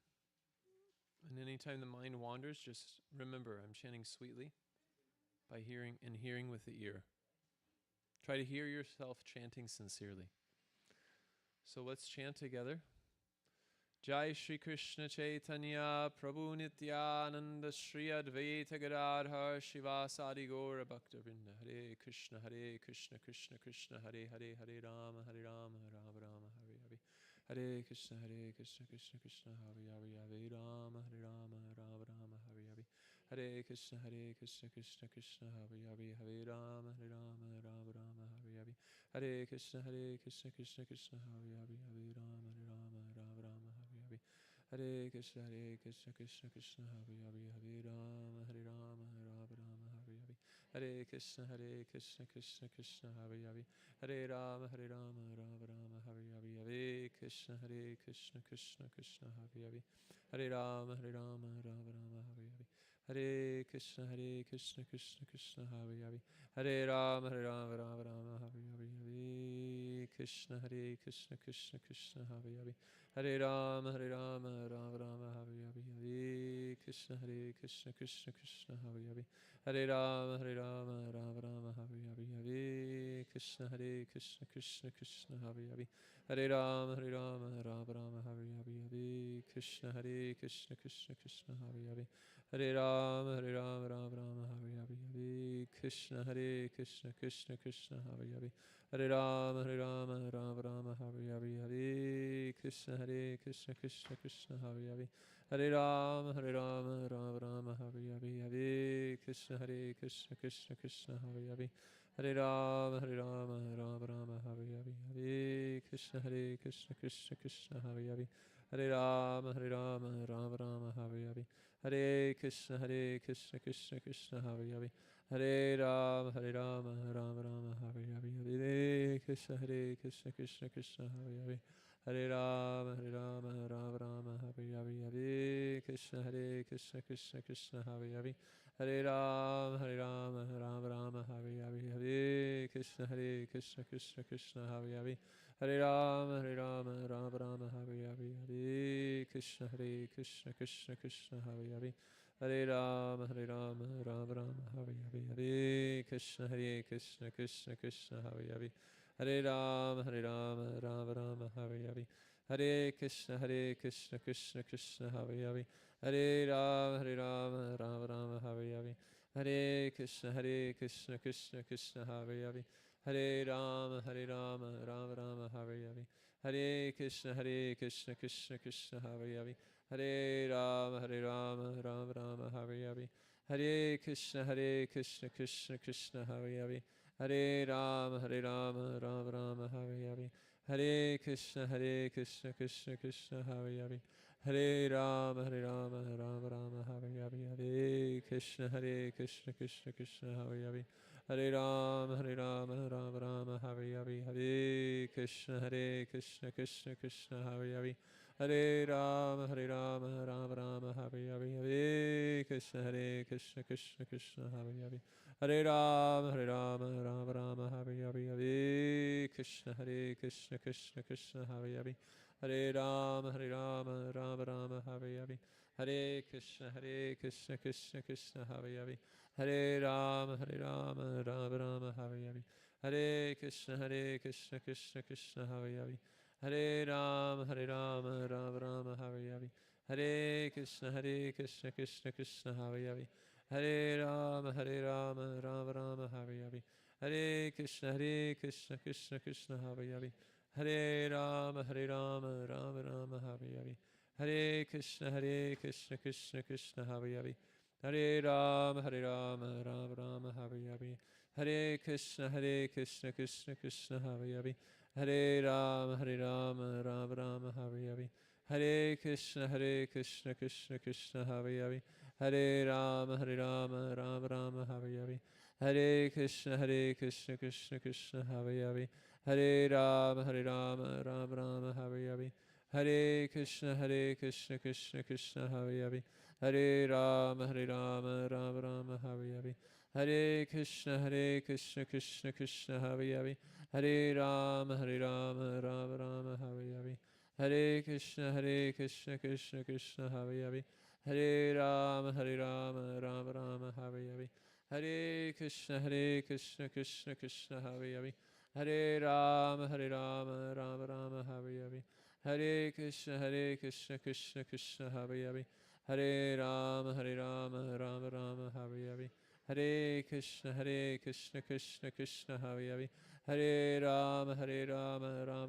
And anytime the mind wanders, just remember, I'm chanting sweetly by hearing with the ear. Try to hear yourself chanting sincerely. So let's chant together. Jai Shri Krishna Chaitanya Prabhu Nityananda Shri Advaita Gadadhar Shivasadi Gaura Bhakta-vrinda. Hare Krishna Krishna Krishna Hare Hare Hare Rama Rama Rama Hare Hare. Hare Krishna Krishna Krishna Hare Hare Rama Rama Rama Hare Hare. Hare Krishna Krishna Krishna Hare Hare Rama Rama Rama Hare Hare. Hare Krishna Krishna Krishna Hare Hare Rama Rama Rama Hare Hare. Hare Krishna Krishna Krishna Hare Hare Rama Rama Rama Hare Hare. Hare Krishna Krishna Krishna Hare Hare. Hare Rama Rama Hare Hare. Hare Krishna Krishna Krishna Hare Hare. Hare Rama Rama Hare Hare. Hare Krishna Krishna Krishna Hare Hare. Hare Rama Rama Hare Hare. Hare Krishna Krishna Krishna Hare Hare. Hare Rama Rama Hare Hare. Hare Krishna Krishna Krishna Hare Hare. Hare Rama Rama Hare Hare. Hare Krishna Krishna Krishna Hare Hare. Hare Rama Rama Hare Hare. Hare Krishna Krishna Krishna Hare Hare. Hare Rama Rama Hare Hare. Hare Krishna Krishna Krishna Hare Hare. Hare Rama Rama Hare Hare. Hare Krishna Krishna Krishna Hare Hare. Hare Rama Rama Hare Hare. Hare Krishna Krishna Krishna Hare Hare. Hare Rama Rama Hare Hare. Hare Krishna Krishna Krishna Hare Hare. Hare Rama Rama Hare Hare. Hare Krishna Krishna Krishna Hare Hare, Hare Rama Rama Rama Hare Hare, Hare Krishna Krishna Krishna Hare Hare, Hare Rama Rama Rama Hare Hare, Hare Krishna Krishna Krishna Hare Hare, Hare Rama Rama Rama Hare Hare, Hare Krishna Krishna Krishna Hare Hare, Hare Rama Rama Rama Hare Hare, Hare Krishna Krishna Krishna Hare Hare, Hare Rama Rama Rama Hare Hare, Hare Krishna Krishna Krishna Hare Hare, Hare Rama Rama Rama Hare Hare, Hare Krishna Krishna Krishna Hare Hare, Hare Rama Rama Rama Hare Hare, Hare Krishna Krishna Krishna Hare Hare, Hare Rama Rama Rama Hare Hare, Hare Krishna Krishna Krishna Hare Hare, Hare Rama Rama Rama Hare Hare, Hare Krishna Krishna Krishna Hare Hare, Hare Rama Rama Rama Hare Hare, Hare Krishna Krishna Krishna Hare Hare, Hare Rama Rama Rama Hare Hare, Hare Krishna Krishna Krishna Hare Hare, Hare Rama Rama Rama Hare Hare, Hare Krishna Krishna Krishna Hare Hare, Hare Rama Rama Rama Hare Hare, Hare Krishna Krishna Krishna Hare Hare, Hare Rama Rama Rama Hare Hare, Hare Krishna Krishna Krishna Hare Hare, Hare Rama Rama Rama Hare Hare, Hare Krishna Krishna Krishna Hare Hare, Hare Rama Rama Rama Hare Hare, Hare Krishna Krishna Krishna Hare Hare, Hare Rama Rama Rama Hare Hare, Hare Krishna Krishna Krishna Hare Hare, Hare Rama Rama Rama Hare Hare, Hare Krishna Krishna Krishna Hare Hare, Hare Rama Rama Rama Hare Hare, Hare Krishna Krishna Krishna Hare Hare, Hare Rama Rama Rama Hare Hare, Hare Krishna Krishna Krishna Hare Hare, Hare Rama Rama Rama Hare Hare, Hare Krishna Krishna Krishna Hare Hare, Hare Rama Rama Rama Hare Hare, Hare Krishna Krishna Krishna Hare Hare, Hare Rama Rama Rama Hare Hare, Hare Krishna Krishna Krishna Hare Hare, Hare Rama Rama Rama Hare Hare, Hare Krishna Krishna Krishna Hare Hare, Hare Rama Rama Rama Hare Hare, Hare Krishna Krishna Krishna Hare Hare, Hare Rama Rama Rama Hare Hare, Hare Krishna Krishna Krishna Hare Hare, Hare Rama Rama Rama Hare Hare, Hare Krishna Krishna Krishna Hare Hare, Hare Rama Rama Rama Hare Hare, Hare Krishna Krishna Krishna Hare Hare, Hare Rama Rama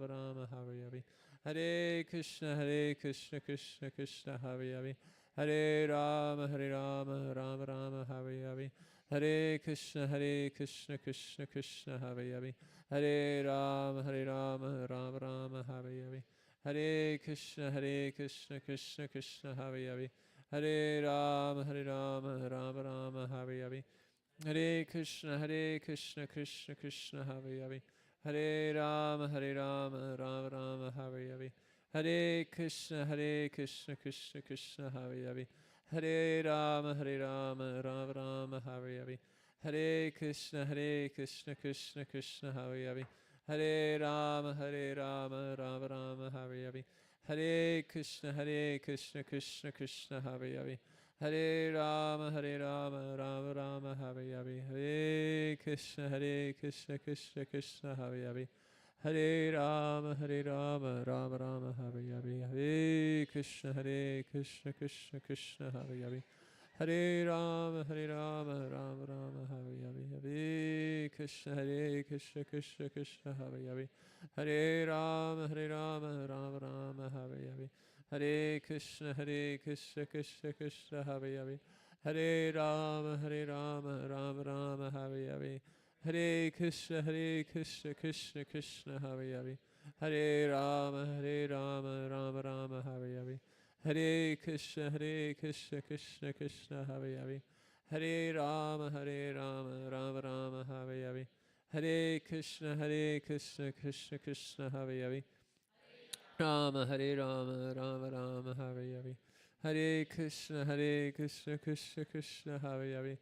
Rama Hare Hare, Hare Krishna Krishna Krishna Hare Hare, Hare Rama Rama Rama Hare Hare, Hare Krishna Krishna Krishna Hare Hare, Hare Rama Rama Rama Hare Hare, Hare Krishna Krishna Krishna Hare Hare, Hare Rama Rama Rama Hare Hare, Hare Krishna Krishna Krishna Hare Hare, Hare Rama Rama Rama Hare Hare, Hare Krishna Krishna Krishna Hare Hare, Hare Rama Rama Rama Hare Hare, Hare Krishna Krishna Krishna Hare Hare, Hare Rama Rama Rama Hare Hare, Hare Krishna Krishna Krishna Hare Hare, Hare Rama Rama Rama Hare Hare, Hare Krishna Krishna Krishna Hare Hare, Hare Rama Rama Rama Hare Hare, Hare Krishna Krishna Krishna Hare Hare, Hare Rama Rama Rama Hare Hare, Hare Krishna Krishna Krishna Hare Hare, Hare Rama Rama Rama Hare Hare, Hare Krishna Krishna Krishna Hare Hare, Hare Rama Rama Rama Hare Hare, Hare Krishna Krishna Krishna Hare Hare, Hare Rama Rama Rama Hare Hare, Hare Krishna, Krishna Krishna, Hare Hare. Hare Rama, Rama Rama, Hare Hare. Hare Krishna, Krishna Krishna, Hare Hare. Rama, Rama Rama, Hare Hare. Hare Krishna, Krishna Krishna, Hare Hare.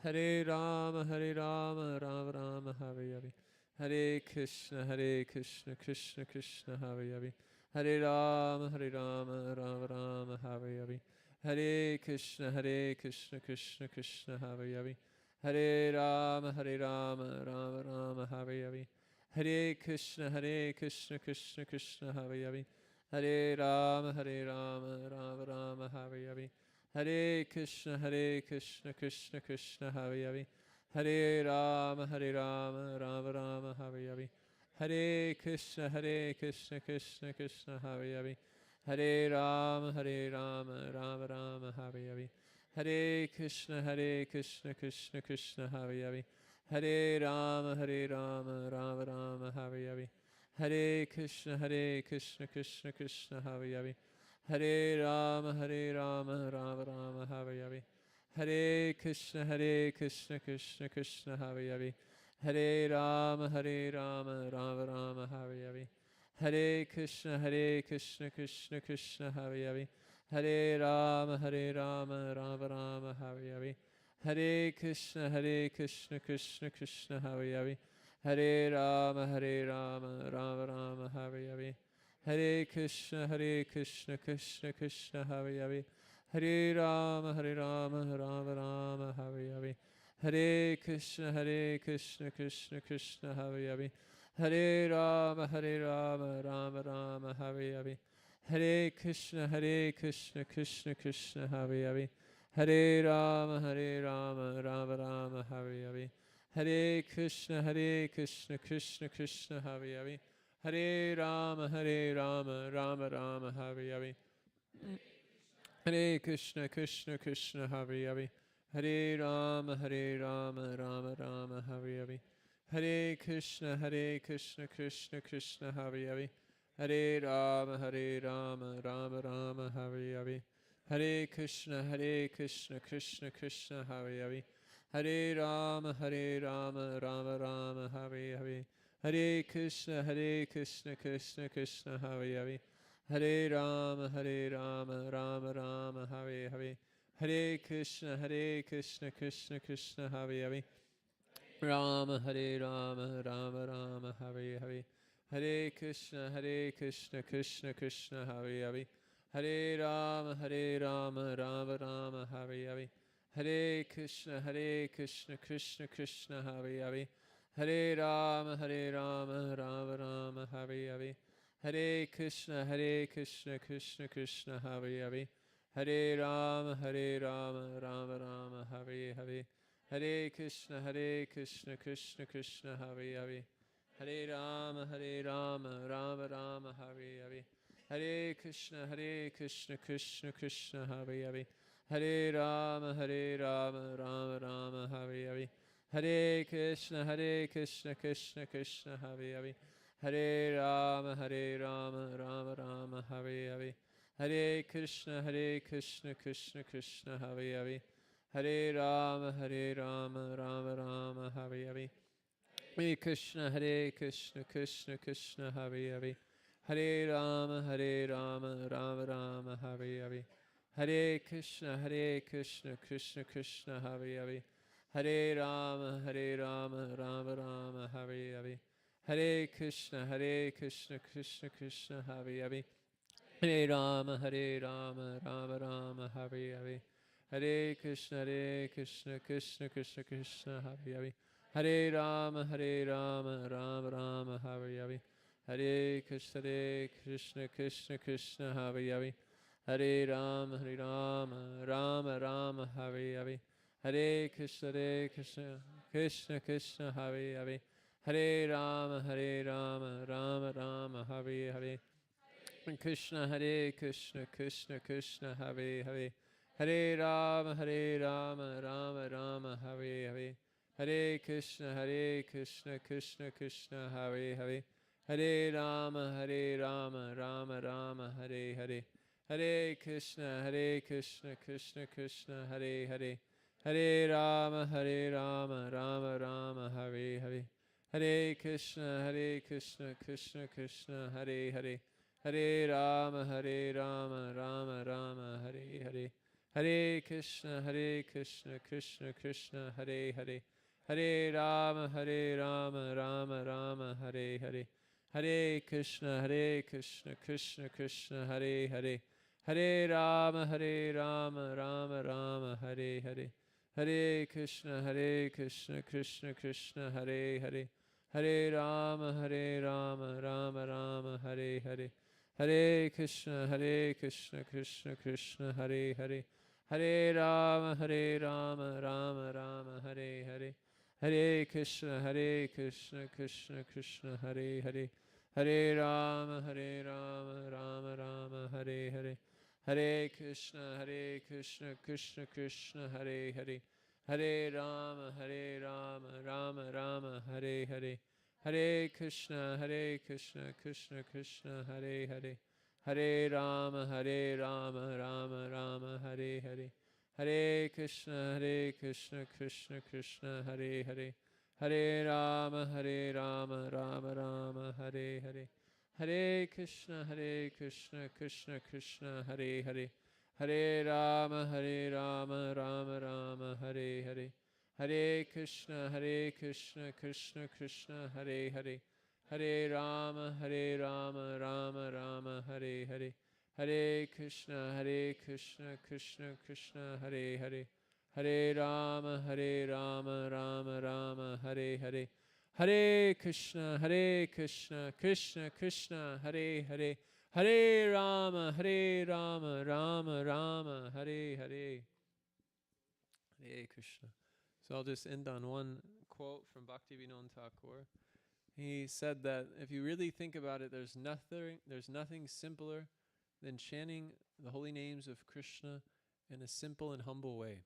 Hare Rama, Rama Rama, Hare Hare. Hare Krishna, Krishna Krishna, Hare Hare. Hare Rama, Rama Rama, Hare Hare. Hare Krishna, Krishna Krishna, Hare Hare. Hare Rama, Rama Rama, Hare Hare. Hare Krishna, Krishna Krishna, Hare Hare. Hare Rama, Rama Rama, Hare Hare. Hare Krishna, Krishna Krishna, Hare Hare. Hare Rama, Rama Rama, Hare Hare. Hare Krishna, Krishna Krishna, Hare Hare. Hare Rama, Rama Rama, Hare Hare. Hare Krishna, Krishna Krishna, Hare Hare. Hare Rama, Rama Rama, Hare Hare. Hare Krishna, Krishna Krishna, Hare Hare. Hare Rama, Rama Rama, Hare Hare. Hare Krishna, Krishna Krishna, Hare Hare. Hare Rama, Rama Rama, Hare Hare. Hare Krishna, Krishna Krishna, Hare Hare. Hare Rama, Rama Rama, Hare Hare. Hare Krishna, Krishna Krishna, Hare Hare. Hare Rama, Rama Rama, Hare Hare. Hare Krishna, Krishna Krishna, Hare Hare. Hare Rama, Rama Rama, Hare Hare. Hare Krishna, Krishna Krishna, Hare Hare. Hare Rama, Rama Rama, Hare Hare. Hare Krishna, Krishna Krishna, Hare Hare. Hare Rama, Rama Rama, Hare Hare. Hare Krishna, Krishna Krishna, Hare Hare. Hare Rama, Rama Rama, Hare Hare. Hare Krishna, Krishna, Hare Hare. Hare Rama, Rama Rama, Hare Hare. Hare Krishna, Krishna Krishna, Hare Hare. Hare Rama, Rama Rama, Hare Hare. Hare Krishna, Krishna Krishna, Hare Hare. Hare Rama, Rama Rama, Hare Hare. Hare Krishna, Krishna Krishna, Hare Hare. Hare Rama, Rama Rama, Hare Hare. Hare Krishna, Krishna Krishna, Hare Hare. Rama, Rama Rama, Hare Hare. Hare Krishna, Krishna Krishna, Hare Hare. Hare Rama, Rama Rama, Hare Hare. Hare Krishna, Krishna Krishna, Hare Hare. Hare Rama, Rama Rama, Hare Hare. Hare Krishna, Krishna Krishna, Hare Hare. Hare Rama, Rama Rama, Hare Hare. Hare Krishna, Krishna Krishna, Hare Hare. Hare Rama, Rama Rama, Hare Hare. Hare Krishna, Krishna Krishna, Hare Hare. Hare Rama, Rama Rama, Hare Hare. Hare Krishna, Krishna Krishna, Hare Hare. Hare Rama, Rama Rama, Hare Hare. Hare Krishna, Krishna Krishna, Hare Hare. Hare Rama, Rama Rama, Hare Hare. Hare Krishna, Krishna Krishna, Hare Hare. Hare Rama, Rama Rama, Hare Hare. Hare Krishna, Krishna Krishna, Hare Hare. Hare Rama, Rama Rama, Hare Hare. Hare Krishna, Krishna Krishna, Hare Hare. Hare Rama, Rama Rama, Hare Hare. Hare Krishna, Krishna Krishna, Hare Hare. Hare Rama, Rama Rama, Hare Hare. Hare Krishna, Krishna Krishna, Hare Hare. Hare Rama, Rama Rama, Hare Hare. Hare Krishna, Krishna Krishna, Hare Hare. Hare Rama, Rama Rama, Hare Hare. Krishna, Krishna Krishna, Hare Hare. Hare Rama, Rama Rama, Hare Hare. Hare Krishna, Krishna Krishna, Hare Hare. Hare Rama, Rama Rama, Hare Hare. Hare Krishna, Krishna Krishna, Hare Hare, Hare Rama, Rama Rama, Hare Hare. Hare Krishna, Krishna Krishna, Hare Hare, Hare Rama, Rama Rama, Hare Hare. Hare Krishna, Krishna Krishna, Hare Hare, Hare Rama, Rama Rama, Hare Hare. Hare Krishna, Krishna Krishna, Hare Hare, Hare Rama, Rama Rama, Hare Hare. Hare Krishna, Krishna Krishna, Hare Hare, Hare Rama, Rama Rama, Hare Hare. Hare Krishna, Krishna Krishna, Hare Hare, Hare Rama, Rama Rama, Hare Hare. Hare Krishna, Krishna Krishna, Hare Hare, Hare Rama, Rama Rama, Hare Hare. Hare Krishna, Krishna Krishna, Hare Hare, Hare Rama, Rama Rama, Hare Hare. Hare Krishna, Krishna Krishna, Hare Hare, Hare Rama, Rama Rama, Hare Hare. Hare Krishna, Krishna Krishna, Hare Hare, Hare Rama, Rama Rama, Hare Hare. Hare Krishna, Krishna Krishna, Hare Hare, Hare Rama, Rama Rama, Hare Hare. Hare Krishna, Krishna Krishna, Hare Hare, Hare Rama, Rama Rama, Hare Hare. Hare Krishna, Krishna Krishna, Hare Hare, Hare Rama, Rama Rama, Hare Hare. Hare Krishna, Krishna Krishna, Hare Hare, Hare Rama, Rama Rama, Hare Hare. Hare Krishna. So I'll just end on one quote from Bhaktivinoda Thakur. He said that if you really think about it, there's nothing simpler than chanting the holy names of Krishna in a simple and humble way.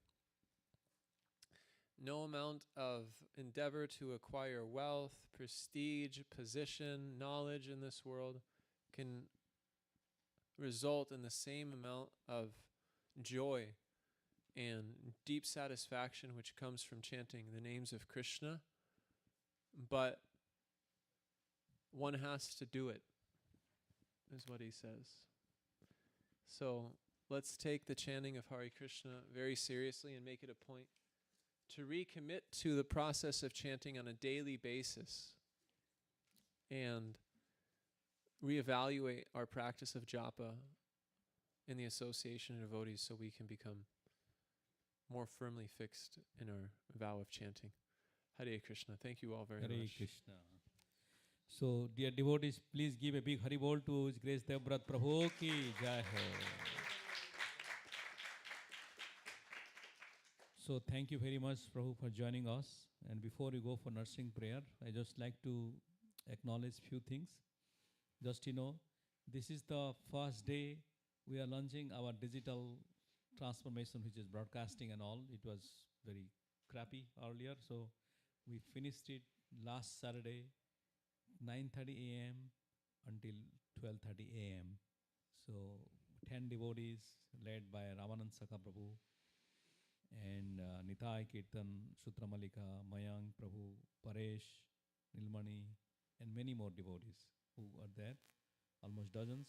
No amount of endeavor to acquire wealth, prestige, position, knowledge in this world can result in the same amount of joy and deep satisfaction which comes from chanting the names of Krishna, but one has to do it, is what he says. So let's take the chanting of Hare Krishna very seriously and make it a point to recommit to the process of chanting on a daily basis and reevaluate our practice of japa in the association of devotees so we can become more firmly fixed in our vow of chanting. Hare Krishna. Thank you all very Hare much. Krishna. So, dear devotees, please give a big Hari Bol to His Grace Devavrata Prabhu ki Jai Ho. So, thank you very much, Prabhu, for joining us. And before we go for nursing prayer, I just like to acknowledge few things. Just this is the first day we are launching our digital transformation, which is broadcasting and all. It was very crappy earlier, so we finished it last Saturday, 9:30 a.m. until 12:30 a.m. So 10 devotees led by Ramanand Sakha Prabhu and Nitai Kirtan, Sutra Malika, Mayank Prabhu, Paresh, Nilmani, and many more devotees who are there, almost dozens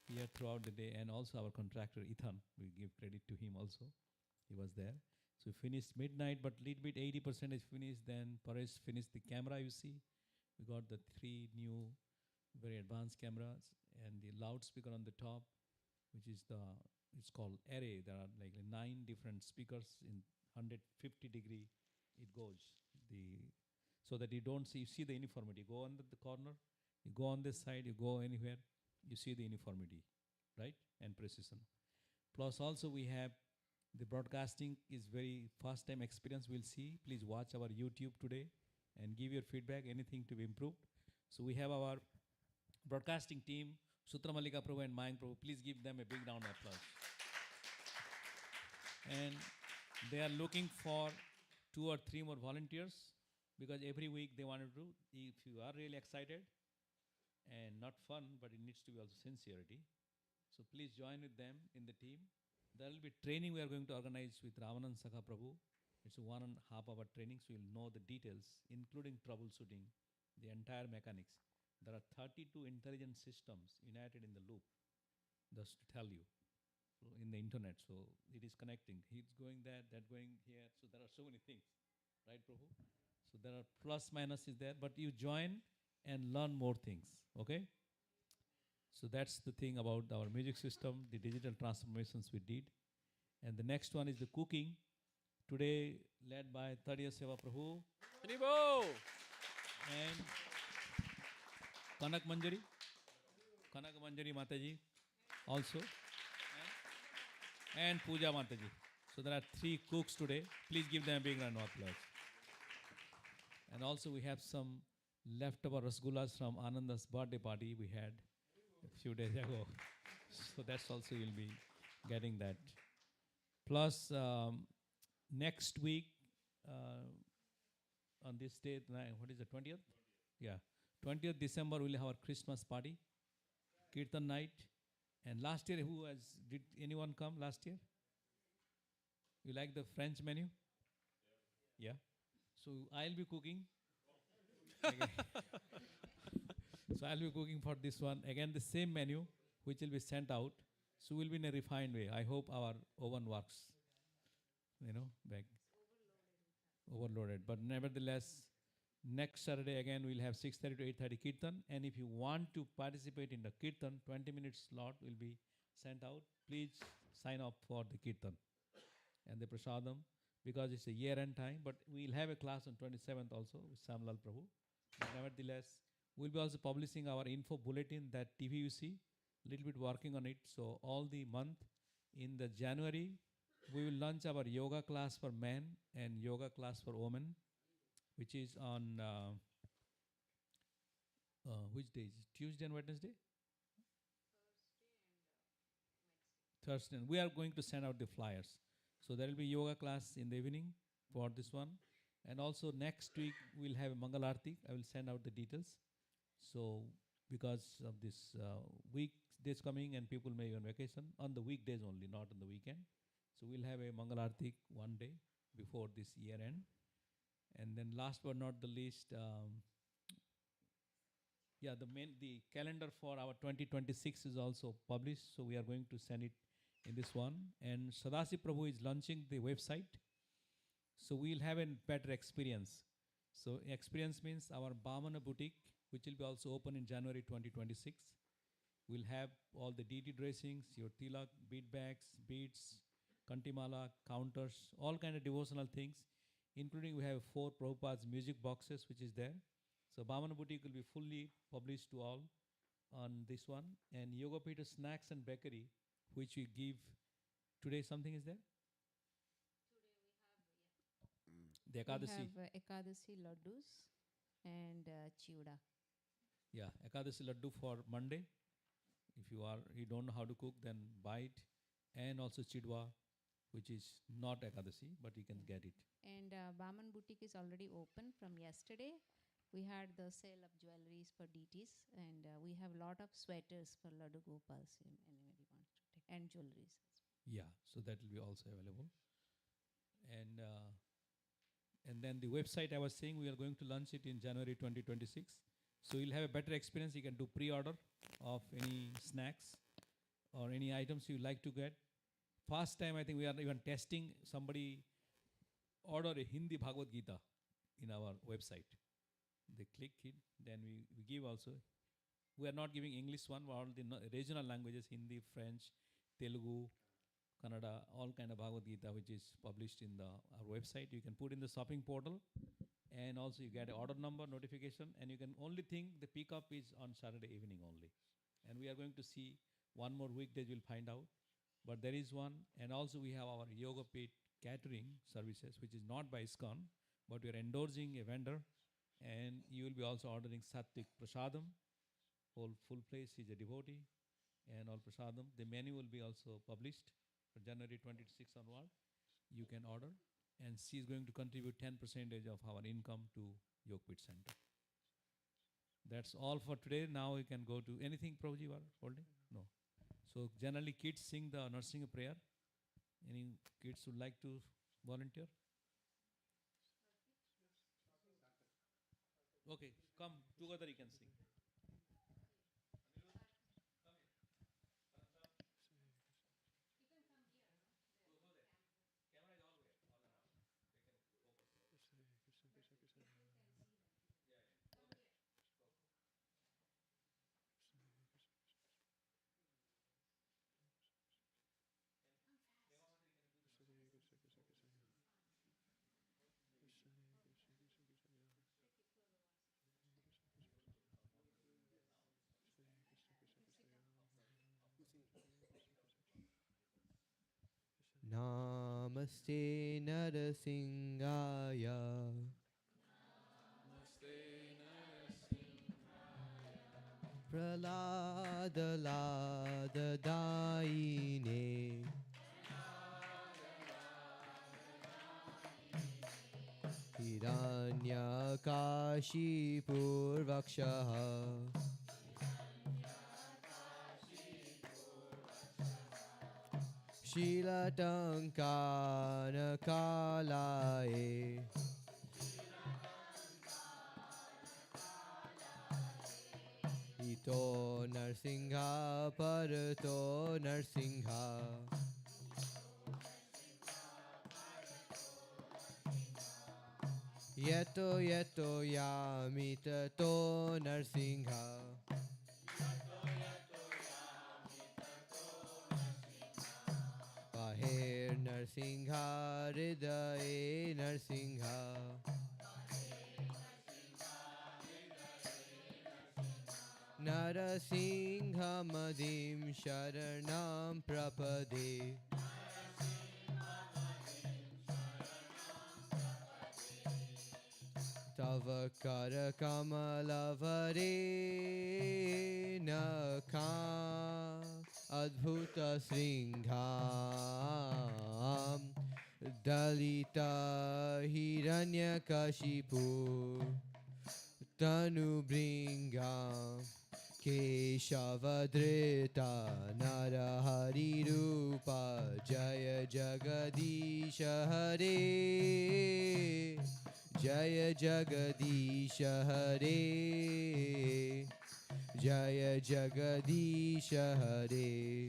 here throughout the day, and also our contractor Ethan, we give credit to him also, he was there. So we finished midnight, but little bit 80% is finished. Then Paresh finished the camera, you see. We got the 3 new, very advanced cameras, and the loudspeaker on the top, which is it's called array. There are like 9 different speakers in 150 degree. It goes so that you don't see. You see the uniformity. Go on the corner. You go on this side. You go anywhere. You see the uniformity, right, and precision. Plus, also we have the broadcasting is very first time experience. We'll see. Please watch our YouTube today and give your feedback. Anything to be improved. So we have our broadcasting team, Sutra Malika Prabhu and Mayank Prabhu. Please give them a big round of applause. And they are looking for 2 or 3 more volunteers because every week they want to do. If you are really excited and not fun, but it needs to be also sincerity. So please join with them in the team. There will be training we are going to organize with Ramanand Sakha Prabhu. It's a 1.5 hour training, so you'll know the details, including troubleshooting, the entire mechanics. There are 32 intelligent systems united in the loop, just to tell you, so in the internet. So it is connecting. He's going there, that going here. So there are so many things, right, Prabhu? So there are plus minus is there, but you join and learn more things, okay? So that's the thing about our music system, the digital transformations we did. And the next one is the cooking. Today, led by Tadiya Seva Prabhu Haribo! and Kanak Manjari Mataji also, and Pooja Mataji. So there are 3 cooks today. Please give them a big round of applause. And also we have some leftover rasgullas from Ananda's birthday party we had a few days ago. So that's also you'll be getting that. Plus next week on this date, what is the 20th? Yeah, 20th December we'll have our Christmas party, Kirtan night. And last year did anyone come last year? You like the French menu? Yeah. So I'll be cooking. So I'll be cooking for this one. Again, the same menu, which will be sent out. So we'll be in a refined way. I hope our oven works. Back. Overloaded. But nevertheless, next Saturday again, we'll have 6:30 to 8:30 Kirtan. And if you want to participate in the Kirtan, 20 minutes slot will be sent out. Please sign up for the Kirtan and the Prasadam, because it's a year-end time. But we'll have a class on 27th also with Samlal Prabhu. But nevertheless, we'll be also publishing our info bulletin, that TV you see, little bit working on it. So all the month in the January, we will launch our yoga class for men and yoga class for women, which is on which days? Tuesday and Wednesday? Thursday. We are going to send out the flyers. So there will be yoga class in the evening for this one. And also next week, we'll have a Mangal Arti. I will send out the details. So because of this weekdays coming and people may be on vacation, on the weekdays only, not on the weekend. So we'll have a Mangal Arti one day before this year end. And then last but not the least, the calendar for our 2026 is also published. So we are going to send it in this one. And Sadasi Prabhu is launching the website. So we'll have a better experience. So experience means our Bhamana boutique, which will be also open in January 2026. We'll have all the deity dressings, your tilak, bead bags, beads, kantimala, counters, all kind of devotional things, including we have 4 Prabhupada's music boxes, which is there. So Bhamana boutique will be fully published to all on this one. And Yoga Peter snacks and bakery, which we give today. Something is there? The Ekadasi. We have Ekadasi laddus and chiuda. Yeah, Ekadasi laddu for Monday. If you don't know how to cook, then buy it. And also chidwa, which is not Ekadasi, but you can get it. And Baman Boutique is already open from yesterday. We had the sale of jewelries for deities, and we have a lot of sweaters for Laddu Gopals if anybody wants to take, and jewelries. Yeah, so that will be also available. And then the website I was saying, we are going to launch it in January 2026. So you'll have a better experience. You can do pre-order of any snacks or any items you like to get. First time, I think we are even testing somebody order a Hindi Bhagavad-gītā in our website. They click it, then we give also. We are not giving English one, but all the regional languages, Hindi, French, Telugu, Kannada, all kind of Bhagavad-gītā, which is published in our website. You can put in the shopping portal, and also you get an order number, notification, and you can only think the pickup is on Saturday evening only. And we are going to see one more weekdays, we'll find out. But there is one, and also we have our Yoga Pit catering services, which is not by ISKCON, but we are endorsing a vendor, and you will be also ordering Sattvic Prasadam. Full place is a devotee, and all Prasadam. The menu will be also published for January 26 onward. You can order, and she is going to contribute 10% of our income to Yoga Pit Center. That's all for today. Now we can go to anything, Prabhuji, you are holding? No. So generally kids sing the nursing prayer. Any kids would like to volunteer? Okay, come together you can sing. Namaste Narasimhaya. Pralada Lada Daine. Hiranyakashi Vakshaha. Śrīla Kalae. Ito Narsingha Parato Narsingha. Yeto Yeto Yamita To Narsingha. Paher Narsingha Hridaye Narsingha. Narasingha Madim Sharanam Prapade. Tava Kara Kamalavare Nakam Adbhuta Sringham Dalita Hiranyakashipu Tanu Bringam Keshavadrita Narahari Rupa Jaya Jagadisha Hare Jaya Jagadisha Hare Jaya Jagadisha Hare.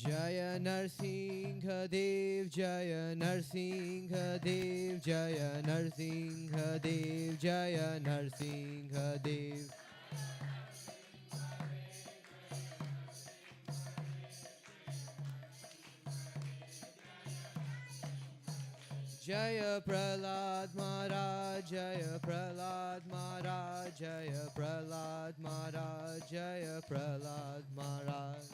Jaya Narsingha Dev, Jaya Narsingha Dev, Jaya Narsingha Dev, Jaya Narsingha Dev. Jaya Prahlad Maharaj, Jaya Prahlad Maharaj, Jaya Prahlad Maharaj, Jaya Prahlad Maharaj.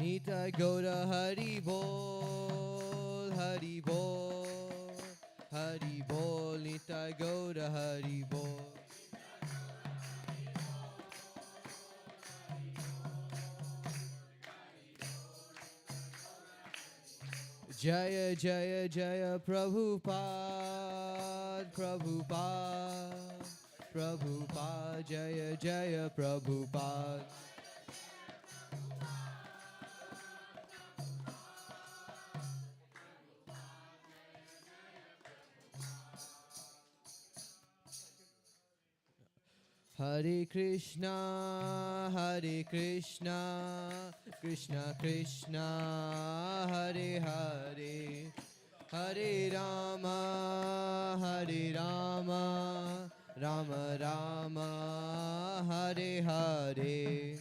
Nita Goda Hari Bol, Hari Bol, Hari Bol, Nita Goda Hari Bol. Jaya Jaya Jaya Prabhupada, Prabhupada, Prabhupada, Jaya Jaya Prabhupada. Hare Krishna, Hare Krishna, Krishna Krishna, Hare Hare, Hare Rama, Hare Rama, Rama Rama, Hare Hare.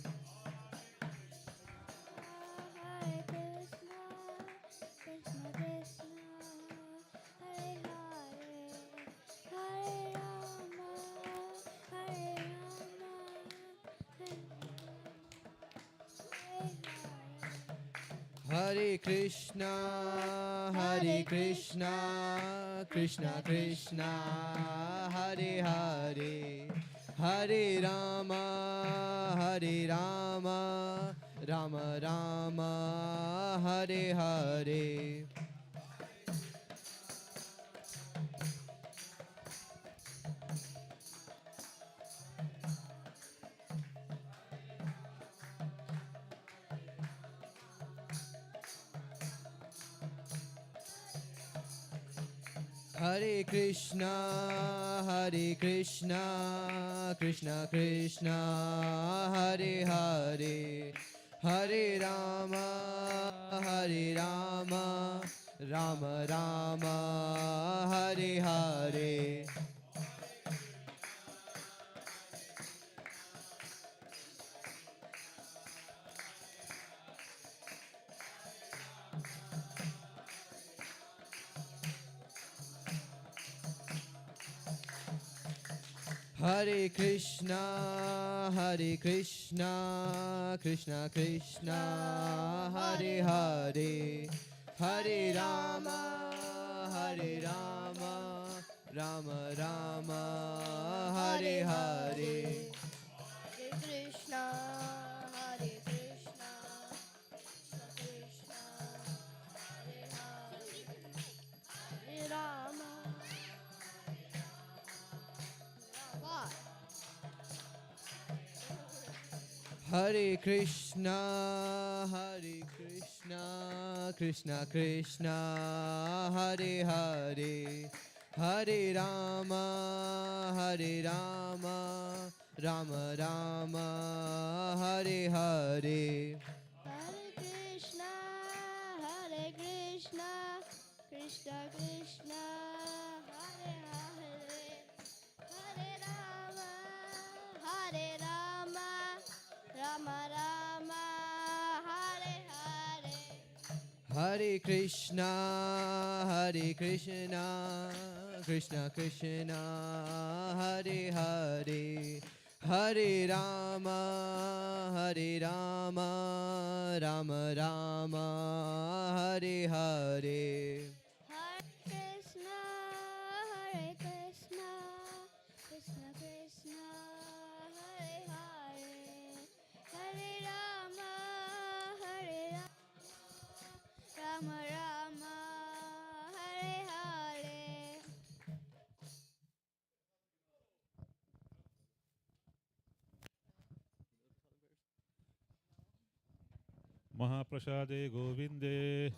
Hare Krishna, Krishna Krishna, Hare Hare, Hare Rama, Hare Rama, Hare Hare. Hare Krishna, Hare Krishna, Krishna Krishna, Hare Hare, Hare Rama, Hare Rama, Rama Rama, Hare Hare. Hare Krishna, Hare Krishna, Krishna Krishna, Hare Hare, Hare Rama, Hare Rama, Rama Rama, Hare Hare. Hare Krishna, Hare Krishna, Krishna Krishna, Hare Hare, Hare Rama, Hare Rama, Rama Rama, Hare Hare. Hare Krishna, Hare Krishna, Krishna Krishna, Hare Hare, Hare Rama. God. Hare Krishna, Hare Krishna, Krishna Krishna, Hare Hare, Hare Rama, Hare Rama, Rama Rama, Hare Hare. Hare Krishna, Hare Krishna, Krishna Krishna, Hare Hare, Hare Rama, Hare Rama, Rama Rama, Hare Hare. Hare Krishna, Hare Krishna, Krishna Krishna, Hare Hare, Hare Rama, Hare Rama, Rama Rama, Hare Hare. Hare Krishna, Hare Krishna, Krishna Krishna, Hare Hare, Hare Rama, Hare Rama, Rama Rama, Hare Hare. Mahaprasade Govinde